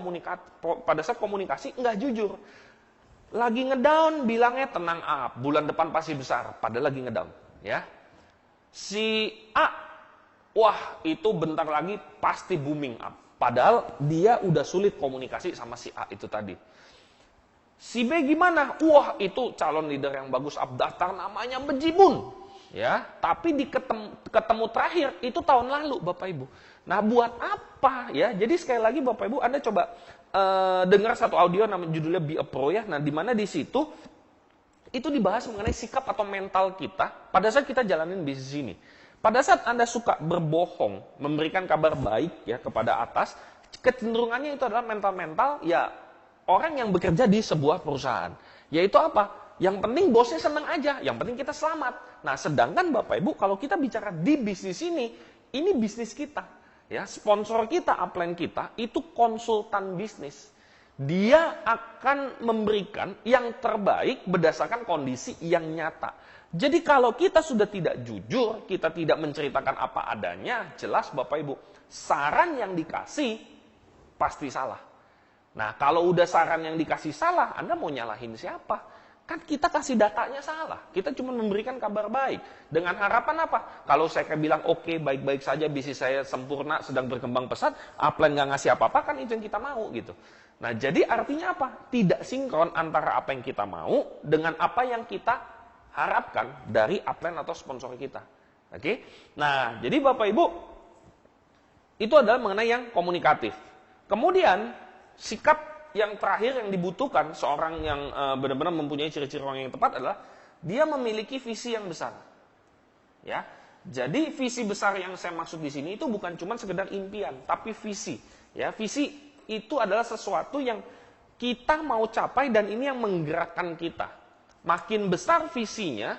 komunikasi nggak jujur. Lagi ngedown bilangnya tenang bulan depan pasti besar, padahal lagi ngedown, ya. Si A, wah itu bentar lagi pasti booming up. Padahal dia udah sulit komunikasi sama si A itu tadi. Si B gimana? Wah, itu calon leader yang bagus, daftar namanya Bejibun. Ya, tapi di ketemu terakhir itu tahun lalu, Bapak Ibu. Nah, buat apa ya? Jadi sekali lagi Bapak Ibu, Anda coba dengar satu audio namanya judulnya Be a Pro ya. Nah, di mana di situ itu dibahas mengenai sikap atau mental kita pada saat kita jalanin bisnis ini. Pada saat Anda suka berbohong, memberikan kabar baik ya kepada atas, kecenderungannya itu adalah mental-mental ya orang yang bekerja di sebuah perusahaan. Yaitu apa? Yang penting bosnya senang aja, yang penting kita selamat. Nah, sedangkan Bapak Ibu, kalau kita bicara di bisnis ini bisnis kita. Ya, sponsor kita, upline kita, itu konsultan bisnis. Dia akan memberikan yang terbaik berdasarkan kondisi yang nyata. Jadi kalau kita sudah tidak jujur, kita tidak menceritakan apa adanya, jelas Bapak Ibu, saran yang dikasih pasti salah. Nah, kalau udah saran yang dikasih salah, Anda mau nyalahin siapa? Kan kita kasih datanya salah. Kita cuma memberikan kabar baik. Dengan harapan apa? Kalau saya bilang, oke, baik-baik saja, bisnis saya sempurna, sedang berkembang pesat, upline nggak ngasih apa-apa, kan itu yang kita mau gitu. Nah, jadi artinya apa? Tidak sinkron antara apa yang kita mau dengan apa yang kita harapkan dari upline atau sponsor kita. Oke? Nah, jadi Bapak Ibu, itu adalah mengenai yang komunikatif. Kemudian, sikap yang terakhir yang dibutuhkan seorang yang benar-benar mempunyai ciri-ciri orang yang tepat adalah dia memiliki visi yang besar. Ya. Jadi visi besar yang saya maksud di sini itu bukan cuma sekedar impian, tapi visi. Ya, visi itu adalah sesuatu yang kita mau capai dan ini yang menggerakkan kita. Makin besar visinya,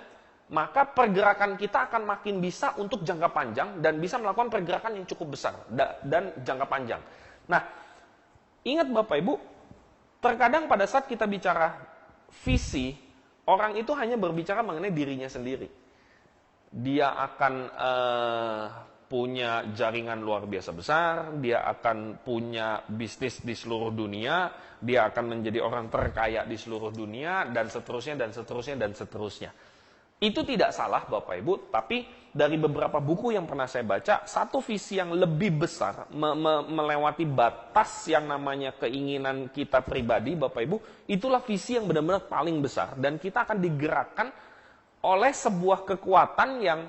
maka pergerakan kita akan makin bisa untuk jangka panjang dan bisa melakukan pergerakan yang cukup besar dan jangka panjang. Nah, ingat Bapak Ibu, terkadang pada saat kita bicara visi, orang itu hanya berbicara mengenai dirinya sendiri. Dia akan punya jaringan luar biasa besar, dia akan punya bisnis di seluruh dunia, dia akan menjadi orang terkaya di seluruh dunia, dan seterusnya, dan seterusnya, dan seterusnya. Itu tidak salah Bapak Ibu, tapi dari beberapa buku yang pernah saya baca, satu visi yang lebih besar, melewati batas yang namanya keinginan kita pribadi Bapak Ibu, itulah visi yang benar-benar paling besar. Dan kita akan digerakkan oleh sebuah kekuatan yang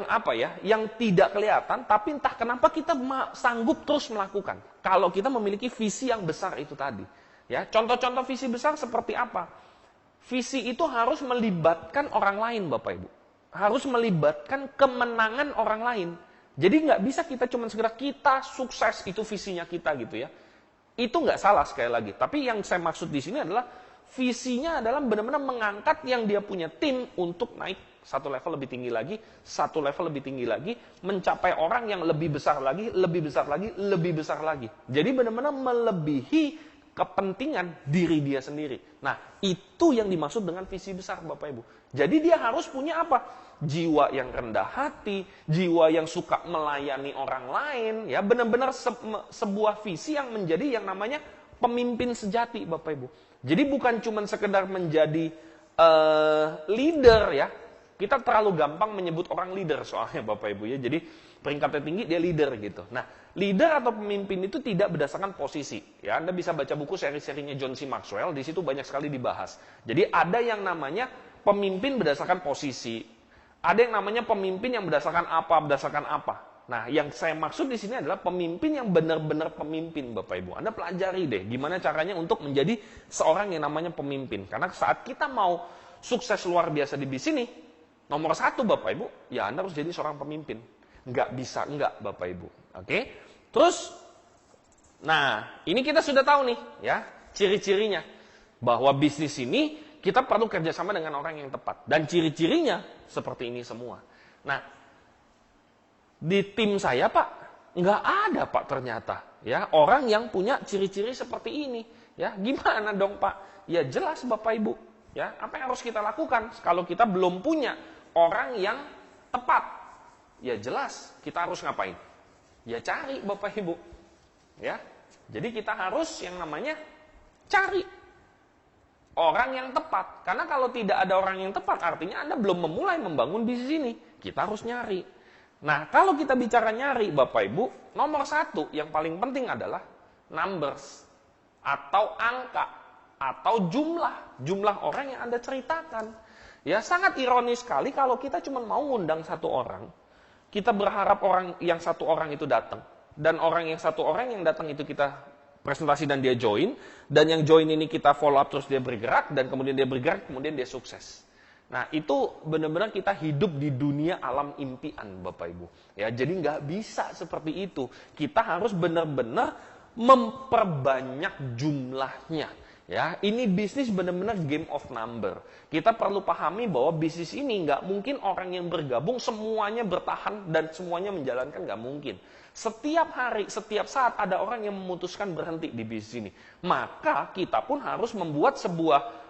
apa ya, yang tidak kelihatan, tapi entah kenapa kita sanggup terus melakukan. Kalau kita memiliki visi yang besar itu tadi. Ya, contoh-contoh visi besar seperti apa? Visi itu harus melibatkan orang lain, Bapak Ibu. Harus melibatkan kemenangan orang lain. Jadi nggak bisa kita cuma sekedar kita sukses, itu visinya kita gitu ya. Itu nggak salah sekali lagi. Tapi yang saya maksud di sini adalah visinya adalah benar-benar mengangkat yang dia punya tim untuk naik satu level lebih tinggi lagi, satu level lebih tinggi lagi, mencapai orang yang lebih besar lagi, lebih besar lagi, lebih besar lagi. Jadi benar-benar melebihi kepentingan diri dia sendiri. Nah, itu yang dimaksud dengan visi besar Bapak Ibu. Jadi dia harus punya apa? Jiwa yang rendah hati, jiwa yang suka melayani orang lain, ya benar-benar sebuah visi yang menjadi yang namanya pemimpin sejati Bapak Ibu. Jadi bukan cuma sekedar menjadi leader ya. Kita terlalu gampang menyebut orang leader soalnya Bapak Ibu ya. Jadi peringkatnya tinggi dia leader gitu. Nah, leader atau pemimpin itu tidak berdasarkan posisi. Ya, Anda bisa baca buku seri-serinya John C. Maxwell, di situ banyak sekali dibahas. Jadi ada yang namanya pemimpin berdasarkan posisi. Ada yang namanya pemimpin yang berdasarkan apa. Nah, yang saya maksud di sini adalah pemimpin yang benar-benar pemimpin Bapak Ibu. Anda pelajari deh gimana caranya untuk menjadi seorang yang namanya pemimpin. Karena saat kita mau sukses luar biasa di bisnis ini, nomor satu Bapak Ibu, ya Anda harus jadi seorang pemimpin. Nggak bisa enggak Bapak Ibu. Oke? Terus, nah ini kita sudah tahu nih ya ciri-cirinya. Bahwa bisnis ini kita perlu kerjasama dengan orang yang tepat. Dan ciri-cirinya seperti ini semua. Nah, di tim saya Pak, nggak ada Pak ternyata. Ya, orang yang punya ciri-ciri seperti ini. Ya, gimana dong Pak? Ya jelas Bapak Ibu. Ya, apa yang harus kita lakukan kalau kita belum punya orang yang tepat? Ya jelas kita harus ngapain? Ya cari Bapak Ibu. Ya. Jadi kita harus yang namanya cari orang yang tepat. Karena kalau tidak ada orang yang tepat artinya Anda belum memulai membangun bisnis ini. Kita harus nyari. Nah, kalau kita bicara nyari Bapak Ibu, nomor satu yang paling penting adalah numbers atau angka. atau jumlah orang yang Anda ceritakan. Ya, sangat ironis sekali kalau kita cuma mau ngundang satu orang, kita berharap orang yang satu orang itu datang, dan orang yang satu orang yang datang itu kita presentasi dan dia join, dan yang join ini kita follow up terus dia bergerak, dan kemudian dia bergerak, kemudian dia sukses. Nah, itu benar-benar kita hidup di dunia alam impian, Bapak Ibu. Ya, jadi nggak bisa seperti itu. Kita harus benar-benar memperbanyak jumlahnya. Ya, ini bisnis benar-benar game of number. Kita perlu pahami bahwa bisnis ini nggak mungkin orang yang bergabung semuanya bertahan dan semuanya menjalankan, nggak mungkin. Setiap hari, setiap saat ada orang yang memutuskan berhenti di bisnis ini. Maka kita pun harus membuat sebuah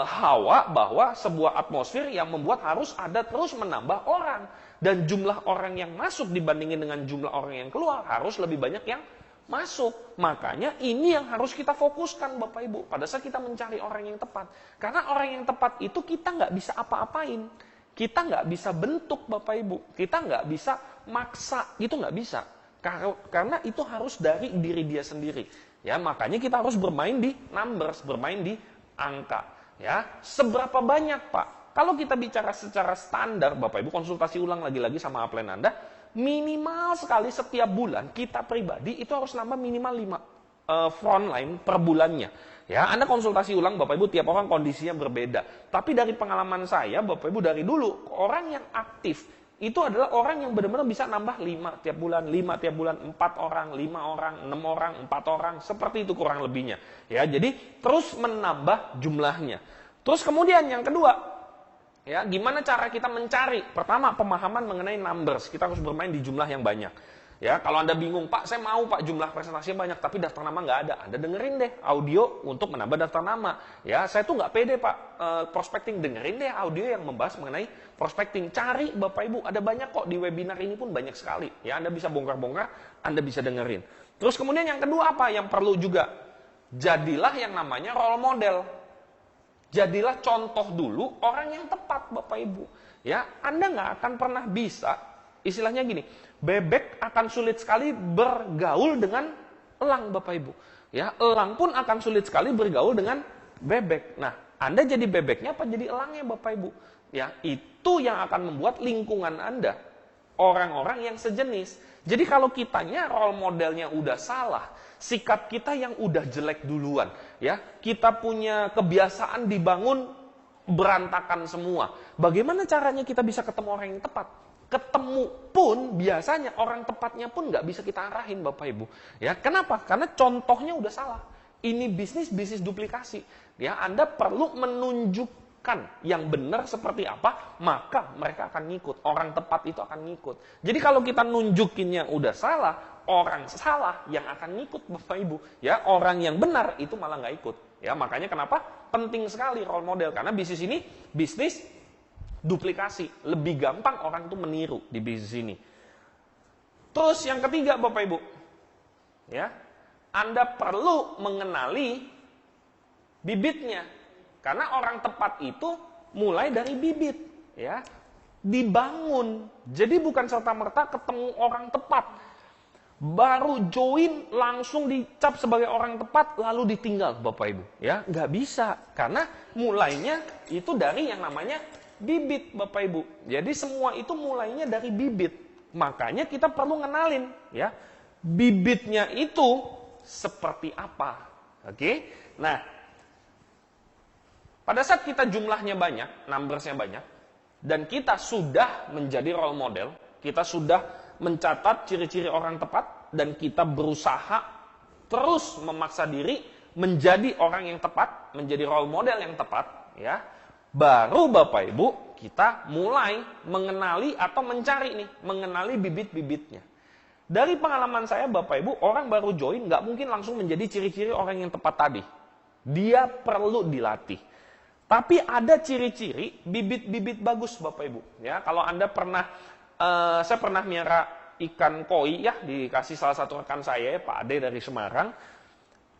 hawa bahwa sebuah atmosfer yang membuat harus ada terus menambah orang. Dan jumlah orang yang masuk dibandingin dengan jumlah orang yang keluar harus lebih banyak yang masuk. Makanya ini yang harus kita fokuskan Bapak Ibu pada saat kita mencari orang yang tepat. Karena orang yang tepat itu kita nggak bisa apa-apain. Kita nggak bisa bentuk Bapak Ibu. Kita nggak bisa maksa, itu nggak bisa. Karena itu harus dari diri dia sendiri. Ya, makanya kita harus bermain di numbers, bermain di angka. Ya, seberapa banyak Pak? Kalau kita bicara secara standar, Bapak Ibu konsultasi ulang lagi-lagi sama upline Anda, minimal sekali setiap bulan kita pribadi itu harus nambah minimal 5 frontline per bulannya. Ya, Anda konsultasi ulang Bapak Ibu, tiap orang kondisinya berbeda. Tapi dari pengalaman saya Bapak Ibu dari dulu, orang yang aktif itu adalah orang yang benar-benar bisa nambah 5 tiap bulan, 5 tiap bulan, 4 orang, 5 orang, 6 orang, 4 orang, seperti itu kurang lebihnya. Ya, jadi terus menambah jumlahnya. Terus kemudian yang kedua, ya, gimana cara kita mencari? Pertama, pemahaman mengenai numbers. Kita harus bermain di jumlah yang banyak. Ya, kalau Anda bingung, Pak, saya mau Pak jumlah presentasinya banyak, tapi daftar nama nggak ada. Anda dengerin deh audio untuk menambah daftar nama. Ya, saya tuh nggak pede Pak prospecting, dengerin deh audio yang membahas mengenai prospecting. Cari Bapak Ibu, ada banyak kok di webinar ini pun banyak sekali. Ya, Anda bisa bongkar-bongkar, Anda bisa dengerin. Terus kemudian yang kedua apa yang perlu juga? Jadilah yang namanya role model. Jadilah contoh dulu orang yang tepat Bapak Ibu. Ya, Anda nggak akan pernah bisa, istilahnya gini, bebek akan sulit sekali bergaul dengan elang Bapak Ibu. Ya, elang pun akan sulit sekali bergaul dengan bebek. Nah, Anda jadi bebeknya apa jadi elangnya Bapak Ibu? Ya, itu yang akan membuat lingkungan Anda orang-orang yang sejenis. Jadi kalau kitanya role modelnya udah salah, sikap kita yang udah jelek duluan, ya, kita punya kebiasaan dibangun berantakan semua. Bagaimana caranya kita bisa ketemu orang yang tepat? Ketemu pun biasanya orang tepatnya pun nggak bisa kita arahin Bapak Ibu. Ya, kenapa? Karena contohnya udah salah. Ini bisnis duplikasi. Ya, Anda perlu menunjukkan yang benar seperti apa, maka mereka akan ngikut. Orang tepat itu akan ngikut. Jadi kalau kita nunjukinnya udah salah, orang salah yang akan ngikut Bapak Ibu. Ya, orang yang benar itu malah nggak ikut. Ya, makanya kenapa penting sekali role model, karena bisnis ini bisnis duplikasi, lebih gampang orang itu meniru di bisnis ini. Terus yang ketiga Bapak Ibu, ya, Anda perlu mengenali bibitnya, karena orang tepat itu mulai dari bibit, ya, dibangun. Jadi bukan serta-merta ketemu orang tepat, baru join langsung dicap sebagai orang tepat lalu ditinggal Bapak Ibu, ya, nggak bisa, karena mulainya itu dari yang namanya bibit Bapak Ibu. Jadi semua itu mulainya dari bibit. Makanya kita perlu ngenalin, ya, bibitnya itu seperti apa. Oke? Nah, pada saat kita jumlahnya banyak, numbersnya banyak, dan kita sudah menjadi role model, kita sudah mencatat ciri-ciri orang tepat, dan kita berusaha terus memaksa diri menjadi orang yang tepat, menjadi role model yang tepat, ya. Baru Bapak Ibu kita mulai mengenali atau mencari nih, mengenali bibit-bibitnya. Dari pengalaman saya Bapak Ibu, orang baru join nggak mungkin langsung menjadi ciri-ciri orang yang tepat tadi. Dia perlu dilatih. Tapi ada ciri-ciri bibit-bibit bagus Bapak Ibu. Ya, kalau Anda pernah, saya pernah miara ikan koi ya, dikasih salah satu rekan saya, Pak Ade dari Semarang.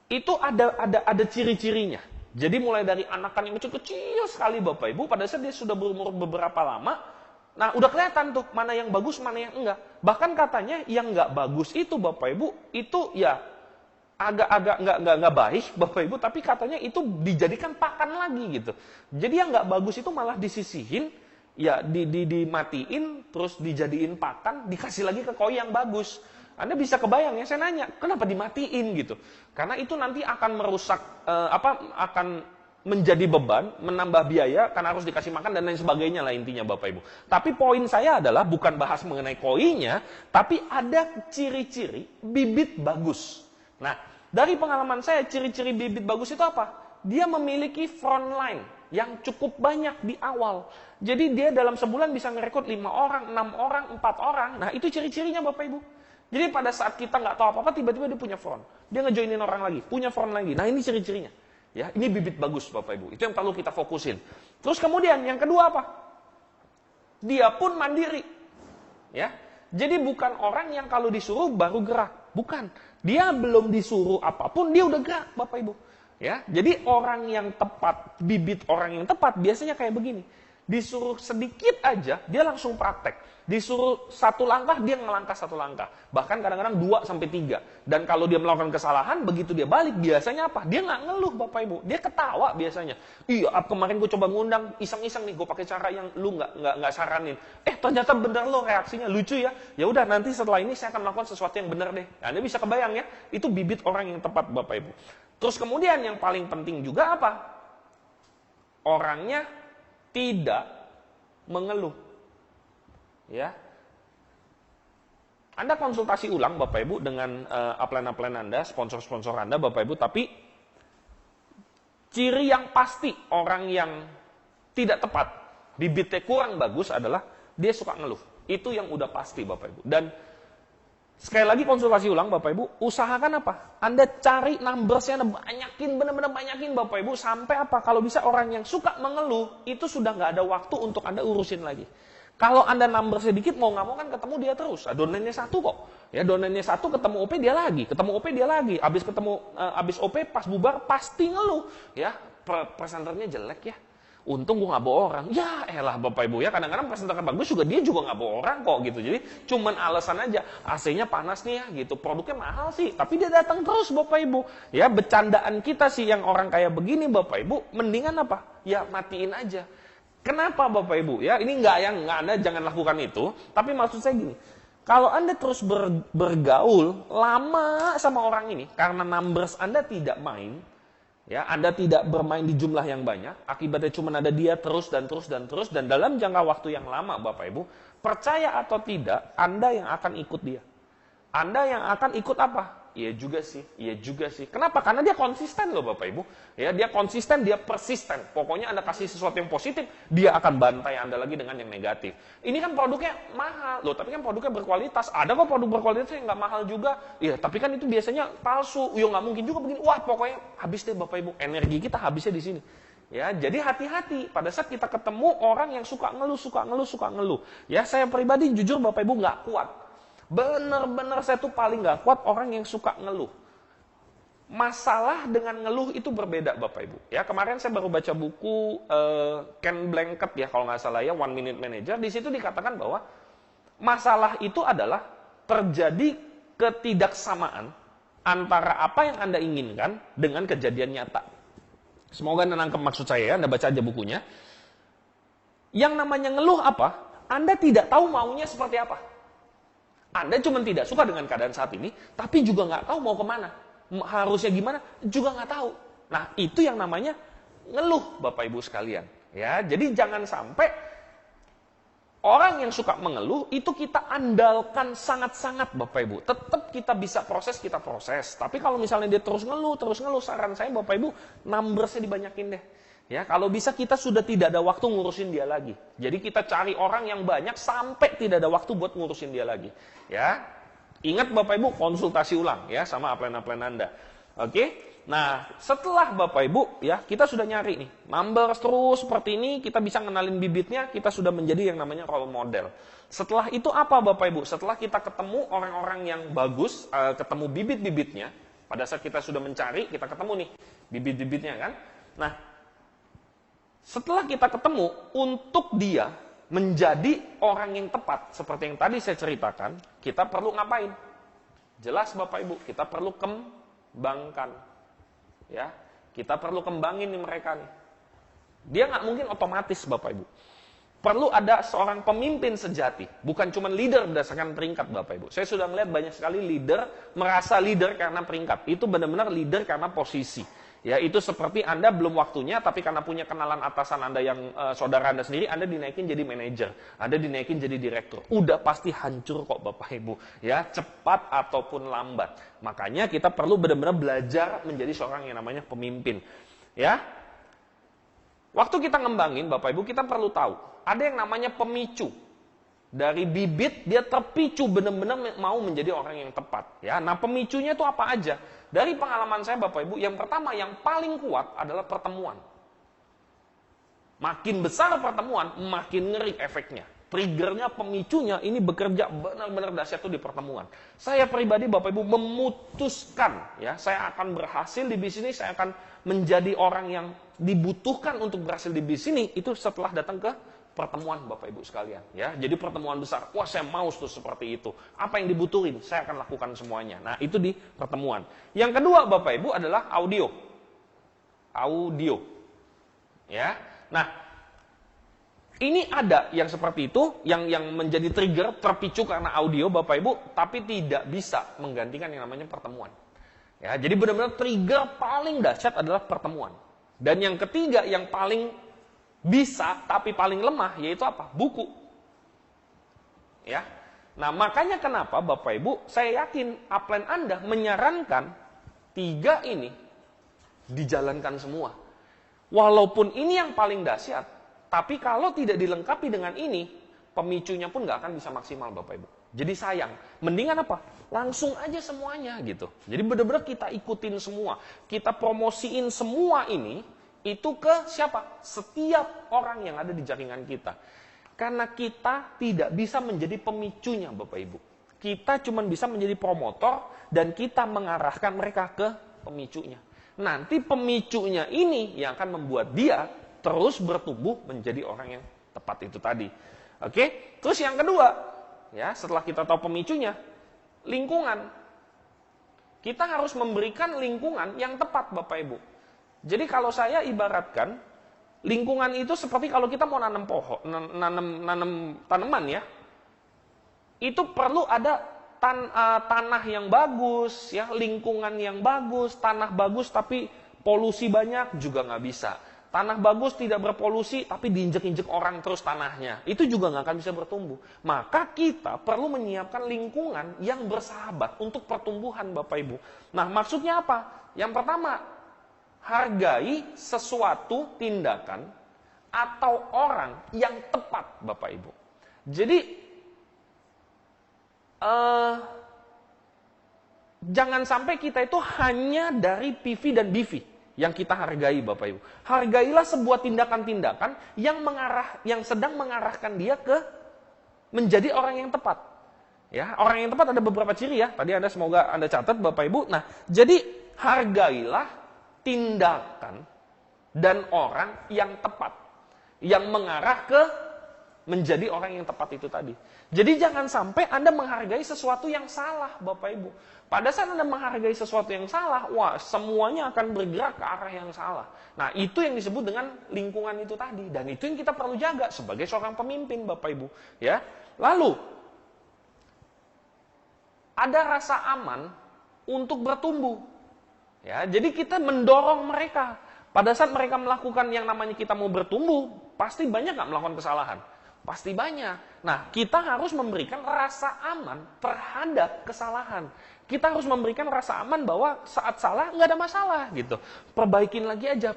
Itu ada ciri-cirinya. Jadi mulai dari anakan yang kecil-kecil sekali Bapak Ibu, pada saat dia sudah berumur beberapa lama, nah udah kelihatan tuh mana yang bagus, mana yang enggak. Bahkan katanya yang enggak bagus itu Bapak Ibu, itu ya agak-agak nggak baik Bapak Ibu, tapi katanya itu dijadikan pakan lagi gitu. Jadi yang nggak bagus itu malah disisihin, ya dimatiin, terus dijadiin pakan, dikasih lagi ke koi yang bagus. Anda bisa kebayang ya, saya nanya, kenapa dimatiin gitu? Karena itu nanti akan merusak, akan menjadi beban, menambah biaya, karena harus dikasih makan dan lain sebagainya lah intinya Bapak Ibu. Tapi poin saya adalah bukan bahas mengenai koinya, tapi ada ciri-ciri bibit bagus. Nah, dari pengalaman saya, ciri-ciri bibit bagus itu apa? Dia memiliki front line yang cukup banyak di awal. Jadi dia dalam sebulan bisa ngerekrut 5 orang, 6 orang, 4 orang. Nah, itu ciri-cirinya Bapak Ibu. Jadi pada saat kita nggak tahu apa-apa, tiba-tiba dia punya front. Dia ngejoinin orang lagi, punya front lagi. Nah, ini ciri-cirinya. Ya, ini bibit bagus Bapak Ibu. Itu yang perlu kita fokusin. Terus kemudian yang kedua apa? Dia pun mandiri. Ya. Jadi bukan orang yang kalau disuruh baru gerak. Bukan. Dia belum disuruh apapun, dia udah gerak Bapak Ibu. Ya. Jadi orang yang tepat, bibit orang yang tepat biasanya kayak begini. Disuruh sedikit aja, dia langsung praktek. Disuruh 1 langkah, dia ngelangkah 1 langkah. Bahkan kadang-kadang 2-3. Dan kalau dia melakukan kesalahan, begitu dia balik, biasanya apa? Dia nggak ngeluh Bapak Ibu. Dia ketawa biasanya. Iya, kemarin gue coba ngundang, iseng-iseng nih, gue pakai cara yang lu nggak saranin. Ternyata bener lo reaksinya, lucu ya. Ya udah, nanti setelah ini saya akan melakukan sesuatu yang benar deh. Nah, Anda bisa kebayang ya, itu bibit orang yang tepat Bapak Ibu. Terus kemudian yang paling penting juga apa? Orangnya tidak mengeluh. Ya. Anda konsultasi ulang Bapak Ibu dengan upline-upline Anda, sponsor-sponsor Anda Bapak Ibu, tapi ciri yang pasti orang yang tidak tepat, bibitnya kurang bagus adalah dia suka ngeluh. Itu yang udah pasti Bapak Ibu. Dan sekali lagi konsultasi ulang Bapak Ibu, usahakan apa? Anda cari numbersnya, Anda banyakin, benar-benar banyakin Bapak Ibu, sampai apa? Kalau bisa orang yang suka mengeluh, itu sudah nggak ada waktu untuk Anda urusin lagi. Kalau Anda number sedikit, mau nggak mau kan ketemu dia terus. Donennya 1 kok. Ya, donennya 1, ketemu OP dia lagi, ketemu OP dia lagi. Abis OP pas bubar pasti ngeluh. Ya, presenternya jelek ya. Untung gue nggak bawa orang. Ya elah Bapak Ibu ya, kadang-kadang presenternya bagus juga dia juga nggak bawa orang kok gitu. Jadi cuman alasan aja, AC-nya panas nih ya gitu. Produknya mahal sih, tapi dia datang terus Bapak Ibu. Ya, bercandaan kita sih yang orang kayak begini Bapak Ibu, mendingan apa? Ya matiin aja. Kenapa Bapak Ibu? Ya, ini nggak Anda jangan lakukan itu. Tapi maksud saya gini, kalau Anda terus bergaul lama sama orang ini, karena numbers Anda tidak main, ya, Anda tidak bermain di jumlah yang banyak, akibatnya cuma ada dia terus, dan dalam jangka waktu yang lama Bapak Ibu, percaya atau tidak, Anda yang akan ikut dia. Anda yang akan ikut apa? Iya juga sih. Kenapa? Karena dia konsisten loh Bapak Ibu. Ya, dia konsisten, dia persisten. Pokoknya Anda kasih sesuatu yang positif, dia akan bantai Anda lagi dengan yang negatif. Ini kan produknya mahal loh, tapi kan produknya berkualitas. Ada kok produk berkualitas yang nggak mahal juga. Iya, tapi kan itu biasanya palsu. Yo nggak mungkin juga begini. Wah, pokoknya habis deh Bapak Ibu. Energi kita habisnya di sini. Ya, jadi hati-hati pada saat kita ketemu orang yang suka ngeluh. Ya, saya pribadi jujur Bapak Ibu nggak kuat. Bener-bener saya tuh paling gak kuat orang yang suka ngeluh. Masalah dengan ngeluh itu berbeda Bapak Ibu. Ya, kemarin saya baru baca buku Ken Blanchett ya kalau nggak salah ya, One Minute Manager. Di situ dikatakan bahwa masalah itu adalah terjadi ketidaksamaan antara apa yang Anda inginkan dengan kejadian nyata. Semoga Anda nangkep maksud saya ya, Anda baca aja bukunya. Yang namanya ngeluh apa? Anda tidak tahu maunya seperti apa. Anda cuma tidak suka dengan keadaan saat ini, tapi juga nggak tahu mau kemana. Harusnya gimana, juga nggak tahu. Nah, itu yang namanya ngeluh, Bapak Ibu sekalian. Ya, jadi jangan sampai orang yang suka mengeluh, itu kita andalkan sangat-sangat, Bapak Ibu. Tetap kita bisa proses, kita proses. Tapi kalau misalnya dia terus ngeluh, saran saya, Bapak Ibu, numbersnya dibanyakin deh. Ya, kalau bisa kita sudah tidak ada waktu ngurusin dia lagi. Jadi kita cari orang yang banyak sampai tidak ada waktu buat ngurusin dia lagi. Ya, ingat Bapak Ibu konsultasi ulang ya sama upline-upline Anda. Oke? Nah, setelah Bapak Ibu ya kita sudah nyari nih numbers terus seperti ini, kita bisa ngenalin bibitnya, kita sudah menjadi yang namanya role model. Setelah itu apa Bapak Ibu? Setelah kita ketemu orang-orang yang bagus, ketemu bibit-bibitnya, pada saat kita sudah mencari, kita ketemu nih bibit-bibitnya kan. Nah, setelah kita ketemu, untuk dia menjadi orang yang tepat, seperti yang tadi saya ceritakan, kita perlu ngapain? Jelas Bapak Ibu, kita perlu kembangkan. Ya, kita perlu kembangin nih mereka nih. Dia nggak mungkin otomatis, Bapak Ibu. Perlu ada seorang pemimpin sejati, bukan cuma leader berdasarkan peringkat, Bapak Ibu. Saya sudah melihat banyak sekali leader merasa leader karena peringkat. Itu benar-benar leader karena posisi. Ya, itu seperti Anda belum waktunya, tapi karena punya kenalan atasan Anda yang saudara Anda sendiri, Anda dinaikin jadi manajer, Anda dinaikin jadi direktur. Udah pasti hancur kok, Bapak Ibu. Ya, cepat ataupun lambat. Makanya kita perlu benar-benar belajar menjadi seorang yang namanya pemimpin. Ya. Waktu kita ngembangin, Bapak Ibu, kita perlu tahu, ada yang namanya pemicu. Dari bibit, dia terpicu benar-benar mau menjadi orang yang tepat. Ya, nah pemicunya itu apa aja? Dari pengalaman saya, Bapak Ibu, yang pertama, yang paling kuat adalah pertemuan. Makin besar pertemuan, makin ngeri efeknya. Triggernya, pemicunya, ini bekerja benar-benar dahsyat itu di pertemuan. Saya pribadi, Bapak Ibu, memutuskan, ya, saya akan berhasil di bisnis, saya akan menjadi orang yang dibutuhkan untuk berhasil di bisnis, itu setelah datang ke pertemuan, Bapak Ibu sekalian. Ya, jadi pertemuan besar, wah saya mau tuh seperti itu. Apa yang dibutuhin, saya akan lakukan semuanya. Nah, itu di pertemuan. Yang kedua, Bapak Ibu, adalah audio. Audio. Ya, nah, ini ada yang seperti itu, yang menjadi trigger, terpicu karena audio, Bapak Ibu, tapi tidak bisa menggantikan yang namanya pertemuan. Ya, jadi benar-benar trigger paling dahsyat adalah pertemuan. Dan yang ketiga, yang paling bisa tapi paling lemah, yaitu apa? Buku. Ya. Nah, makanya kenapa Bapak Ibu, saya yakin upline Anda menyarankan 3 ini dijalankan semua. Walaupun ini yang paling dahsyat, tapi kalau tidak dilengkapi dengan ini, pemicunya pun nggak akan bisa maksimal, Bapak Ibu. Jadi sayang. Mendingan apa? Langsung aja semuanya gitu. Jadi benar-benar kita ikutin semua. Kita promosiin semua ini, itu ke siapa? Setiap orang yang ada di jaringan kita. Karena kita tidak bisa menjadi pemicunya, Bapak Ibu. Kita cuma bisa menjadi promotor, dan kita mengarahkan mereka ke pemicunya. Nanti pemicunya ini yang akan membuat dia terus bertumbuh menjadi orang yang tepat itu tadi. Oke? Terus yang kedua, ya, setelah kita tahu pemicunya, lingkungan. Kita harus memberikan lingkungan yang tepat, Bapak Ibu. Jadi kalau saya ibaratkan, lingkungan itu seperti kalau kita mau nanam pohon, nanam tanaman ya, itu perlu ada tanah yang bagus, ya, lingkungan yang bagus, tanah bagus tapi polusi banyak juga nggak bisa. Tanah bagus tidak berpolusi tapi diinjek-injek orang terus tanahnya, itu juga nggak akan bisa bertumbuh. Maka kita perlu menyiapkan lingkungan yang bersahabat untuk pertumbuhan, Bapak Ibu. Nah, maksudnya apa? Yang pertama, hargai sesuatu tindakan atau orang yang tepat, Bapak Ibu. Jadi jangan sampai kita itu hanya dari PV dan BV yang kita hargai, Bapak Ibu. Hargailah sebuah tindakan-tindakan yang sedang mengarahkan dia ke menjadi orang yang tepat. Ya, orang yang tepat ada beberapa ciri ya. Tadi semoga Anda catat, Bapak Ibu. Nah, jadi hargailah tindakan dan orang yang tepat, yang mengarah ke menjadi orang yang tepat itu tadi. Jadi jangan sampai Anda menghargai sesuatu yang salah, Bapak Ibu. Pada saat Anda menghargai sesuatu yang salah, wah, semuanya akan bergerak ke arah yang salah. Nah, itu yang disebut dengan lingkungan itu tadi. Dan itu yang kita perlu jaga sebagai seorang pemimpin, Bapak Ibu. Ya. Lalu, ada rasa aman untuk bertumbuh. Ya, jadi kita mendorong mereka. Pada saat mereka melakukan yang namanya kita mau bertumbuh, pasti banyak nggak melakukan kesalahan? Pasti banyak. Nah, kita harus memberikan rasa aman terhadap kesalahan. Kita harus memberikan rasa aman bahwa saat salah nggak ada masalah gitu. Perbaikin lagi aja.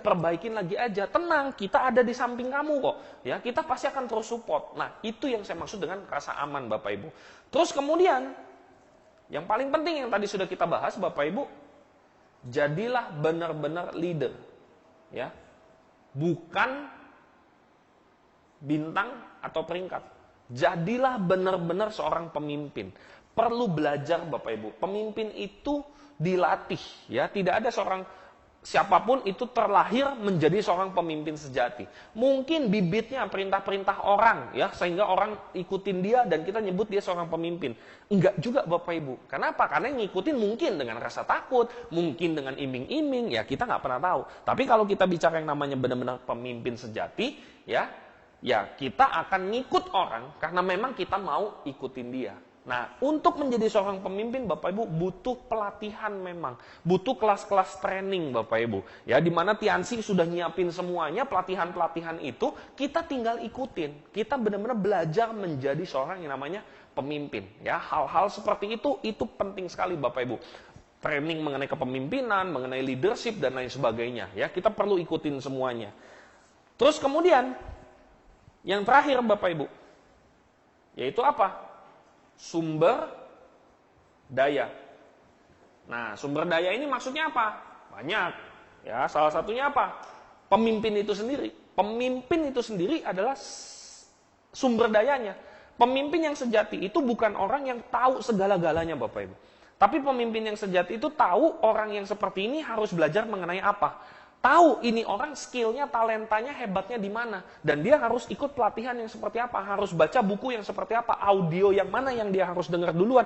Tenang, kita ada di samping kamu kok. Ya, kita pasti akan terus support. Nah, itu yang saya maksud dengan rasa aman, Bapak Ibu. Terus kemudian, yang paling penting yang tadi sudah kita bahas, Bapak Ibu, jadilah benar-benar leader. Ya. Bukan bintang atau peringkat. Jadilah benar-benar seorang pemimpin. Perlu belajar, Bapak Ibu. Pemimpin itu dilatih, ya. Tidak ada seorang siapapun itu terlahir menjadi seorang pemimpin sejati. Mungkin bibitnya perintah-perintah orang, ya, sehingga orang ikutin dia dan kita nyebut dia seorang pemimpin. Enggak juga Bapak Ibu. Kenapa? Karena yang ngikutin mungkin dengan rasa takut, mungkin dengan iming-iming, ya kita nggak pernah tahu. Tapi kalau kita bicara yang namanya benar-benar pemimpin sejati, ya kita akan ngikut orang karena memang kita mau ikutin dia. Nah, untuk menjadi seorang pemimpin, Bapak Ibu, butuh pelatihan memang. Butuh kelas-kelas training, Bapak Ibu. Ya, di mana Tiansi sudah nyiapin semuanya, pelatihan-pelatihan itu, kita tinggal ikutin. Kita benar-benar belajar menjadi seorang yang namanya pemimpin. Ya, hal-hal seperti itu penting sekali, Bapak Ibu. Training mengenai kepemimpinan, mengenai leadership, dan lain sebagainya. Ya, kita perlu ikutin semuanya. Terus kemudian, yang terakhir Bapak Ibu, yaitu apa? Sumber daya. Nah, sumber daya ini maksudnya apa? Banyak. Ya, salah satunya apa? Pemimpin itu sendiri. Pemimpin itu sendiri adalah sumber dayanya. Pemimpin yang sejati itu bukan orang yang tahu segala-galanya Bapak Ibu. Tapi pemimpin yang sejati itu tahu orang yang seperti ini harus belajar mengenai apa. Tahu ini orang skillnya, talentanya, hebatnya di mana. Dan dia harus ikut pelatihan yang seperti apa. Harus baca buku yang seperti apa. Audio yang mana yang dia harus dengar duluan.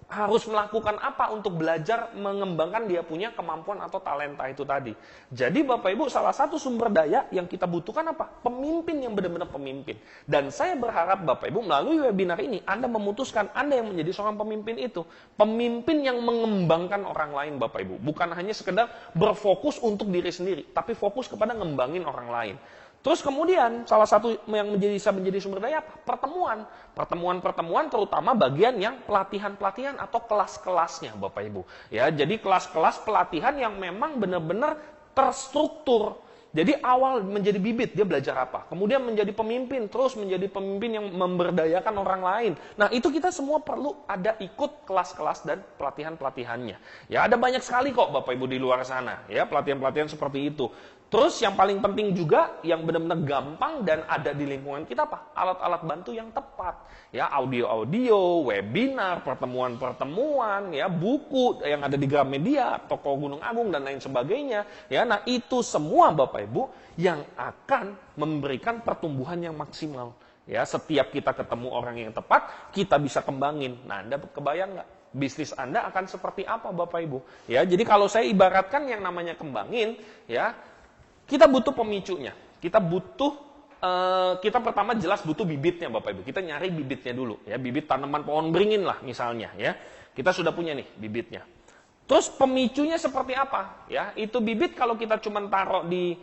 Harus melakukan apa untuk belajar mengembangkan dia punya kemampuan atau talenta itu tadi. Jadi Bapak Ibu, salah satu sumber daya yang kita butuhkan apa? Pemimpin yang benar-benar pemimpin. Dan saya berharap Bapak Ibu melalui webinar ini, Anda memutuskan Anda yang menjadi seorang pemimpin itu. Pemimpin yang mengembangkan orang lain Bapak Ibu. Bukan hanya sekedar berfokus untuk diri sendiri, tapi fokus kepada ngembangin orang lain. Terus kemudian salah satu yang bisa menjadi sumber daya apa? Pertemuan. Pertemuan terutama bagian yang pelatihan-pelatihan atau kelas-kelasnya Bapak Ibu. Ya, jadi kelas-kelas pelatihan yang memang benar-benar terstruktur. Jadi awal menjadi bibit, dia belajar apa? Kemudian menjadi pemimpin, terus menjadi pemimpin yang memberdayakan orang lain. Nah, itu kita semua perlu ada ikut kelas-kelas dan pelatihan-pelatihannya. Ya, ada banyak sekali kok Bapak Ibu di luar sana, ya, pelatihan-pelatihan seperti itu. Terus yang paling penting juga, yang benar-benar gampang dan ada di lingkungan kita apa? Alat-alat bantu yang tepat. Ya, audio-audio, webinar, pertemuan-pertemuan, ya, buku yang ada di Gramedia, toko Gunung Agung, dan lain sebagainya. Ya, nah itu semua Bapak Ibu yang akan memberikan pertumbuhan yang maksimal. Ya, setiap kita ketemu orang yang tepat, kita bisa kembangin. Nah, Anda kebayang nggak? Bisnis Anda akan seperti apa Bapak Ibu? Ya, jadi kalau saya ibaratkan yang namanya kembangin, ya, kita butuh pemicunya. Kita pertama jelas butuh bibitnya Bapak Ibu. Kita nyari bibitnya dulu, ya, bibit tanaman pohon beringin lah misalnya, ya. Kita sudah punya nih bibitnya. Terus pemicunya seperti apa? Ya, itu bibit kalau kita cuma taruh di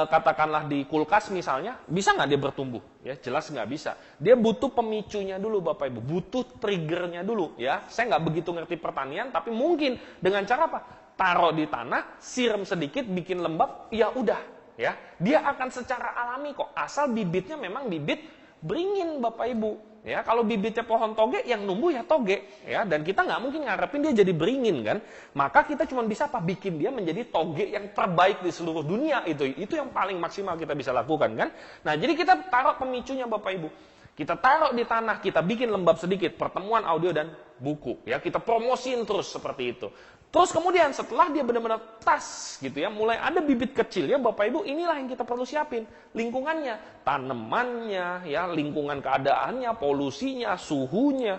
katakanlah di kulkas misalnya, bisa nggak dia bertumbuh? Ya, jelas nggak bisa. Dia butuh pemicunya dulu Bapak Ibu, butuh triggernya dulu, ya. Saya nggak begitu ngerti pertanian, tapi mungkin dengan cara apa? Taruh di tanah, siram sedikit, bikin lembab, ya udah, ya. Dia akan secara alami kok, asal bibitnya memang bibit beringin Bapak Ibu. Ya, kalau bibitnya pohon toge, yang numbuh ya toge, ya. Dan kita nggak mungkin ngarepin dia jadi beringin kan. Maka kita cuma bisa apa? Bikin dia menjadi toge yang terbaik di seluruh dunia itu. Itu yang paling maksimal kita bisa lakukan kan. Nah, jadi kita taruh pemicunya Bapak Ibu. Kita taruh di tanah, kita bikin lembab sedikit, pertemuan audio dan buku. Ya, kita promosiin terus seperti itu. Terus kemudian setelah dia benar-benar tas gitu ya, mulai ada bibit kecil ya Bapak Ibu, inilah yang kita perlu siapin. Lingkungannya, tanamannya, ya, lingkungan keadaannya, polusinya, suhunya.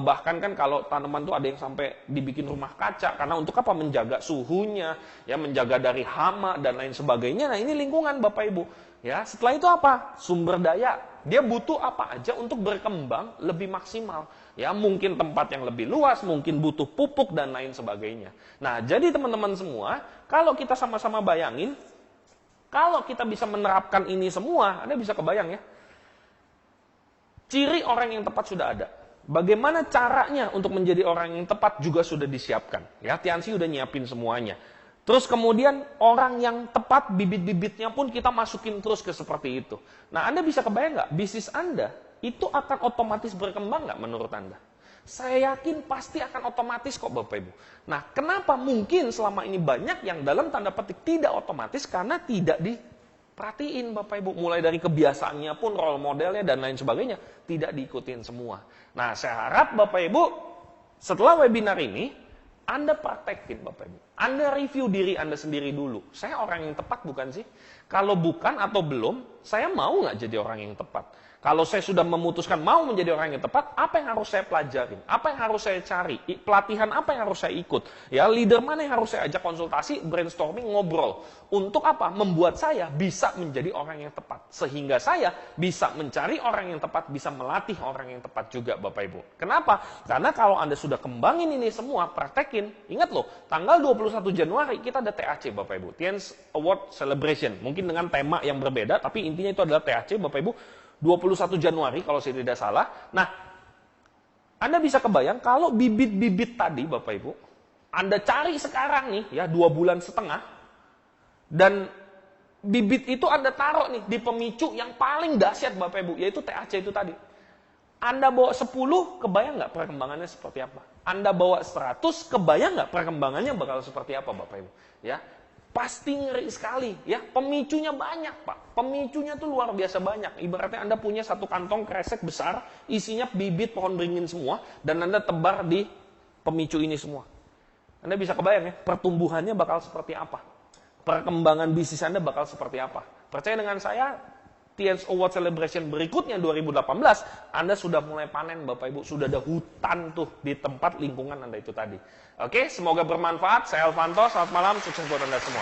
Bahkan kan kalau tanaman tuh ada yang sampai dibikin rumah kaca, karena untuk apa? Menjaga suhunya, ya, menjaga dari hama dan lain sebagainya. Nah, ini lingkungan Bapak Ibu. Ya, setelah itu apa? Sumber daya. Dia butuh apa aja untuk berkembang lebih maksimal. Ya, mungkin tempat yang lebih luas, mungkin butuh pupuk dan lain sebagainya. Nah, jadi teman-teman semua, kalau kita sama-sama bayangin, kalau kita bisa menerapkan ini semua, Anda bisa kebayang ya. Ciri orang yang tepat sudah ada. Bagaimana caranya untuk menjadi orang yang tepat juga sudah disiapkan. Ya, Tiansi udah nyiapin semuanya. Terus kemudian orang yang tepat, bibit-bibitnya pun kita masukin terus ke seperti itu. Nah, Anda bisa kebayang nggak, bisnis Anda itu akan otomatis berkembang nggak menurut Anda? Saya yakin pasti akan otomatis kok Bapak Ibu. Nah, kenapa mungkin selama ini banyak yang dalam tanda petik tidak otomatis? Karena tidak diperhatiin Bapak Ibu. Mulai dari kebiasaannya pun, role modelnya dan lain sebagainya, tidak diikutin semua. Nah, saya harap Bapak Ibu setelah webinar ini, Anda praktekin Bapak Ibu. Anda review diri Anda sendiri dulu. Saya orang yang tepat bukan sih? Kalau bukan atau belum, saya mau nggak jadi orang yang tepat? Kalau saya sudah memutuskan mau menjadi orang yang tepat, apa yang harus saya pelajarin? Apa yang harus saya cari? Pelatihan apa yang harus saya ikut? Ya, leader mana yang harus saya ajak konsultasi, brainstorming, ngobrol. Untuk apa? Membuat saya bisa menjadi orang yang tepat. Sehingga saya bisa mencari orang yang tepat, bisa melatih orang yang tepat juga Bapak Ibu. Kenapa? Karena kalau Anda sudah kembangin ini semua, praktekin. Ingat loh, tanggal 21 Januari kita ada TAC Bapak Ibu. TNS Award Celebration. Mungkin dengan tema yang berbeda, tapi intinya itu adalah TAC Bapak Ibu. 21 Januari kalau saya tidak salah. Nah, Anda bisa kebayang kalau bibit-bibit tadi Bapak Ibu, Anda cari sekarang nih ya 2 bulan setengah, dan bibit itu Anda taruh nih di pemicu yang paling dahsyat Bapak Ibu, yaitu TAC itu tadi. Anda bawa 10, kebayang nggak perkembangannya seperti apa? Anda bawa 100, kebayang nggak perkembangannya bakal seperti apa Bapak Ibu? Ya, pasti ngeri sekali, ya. Pemicunya banyak, Pak. Pemicunya tuh luar biasa banyak. Ibaratnya Anda punya satu kantong kresek besar, isinya bibit pohon beringin semua, dan Anda tebar di pemicu ini semua. Anda bisa kebayang ya, pertumbuhannya bakal seperti apa? Perkembangan bisnis Anda bakal seperti apa? Percaya dengan saya, TNS Award Celebration berikutnya 2018, Anda sudah mulai panen Bapak Ibu, sudah ada hutan tuh di tempat lingkungan Anda itu tadi. Oke, semoga bermanfaat. Saya Alvanto, selamat malam, sukses buat Anda semua.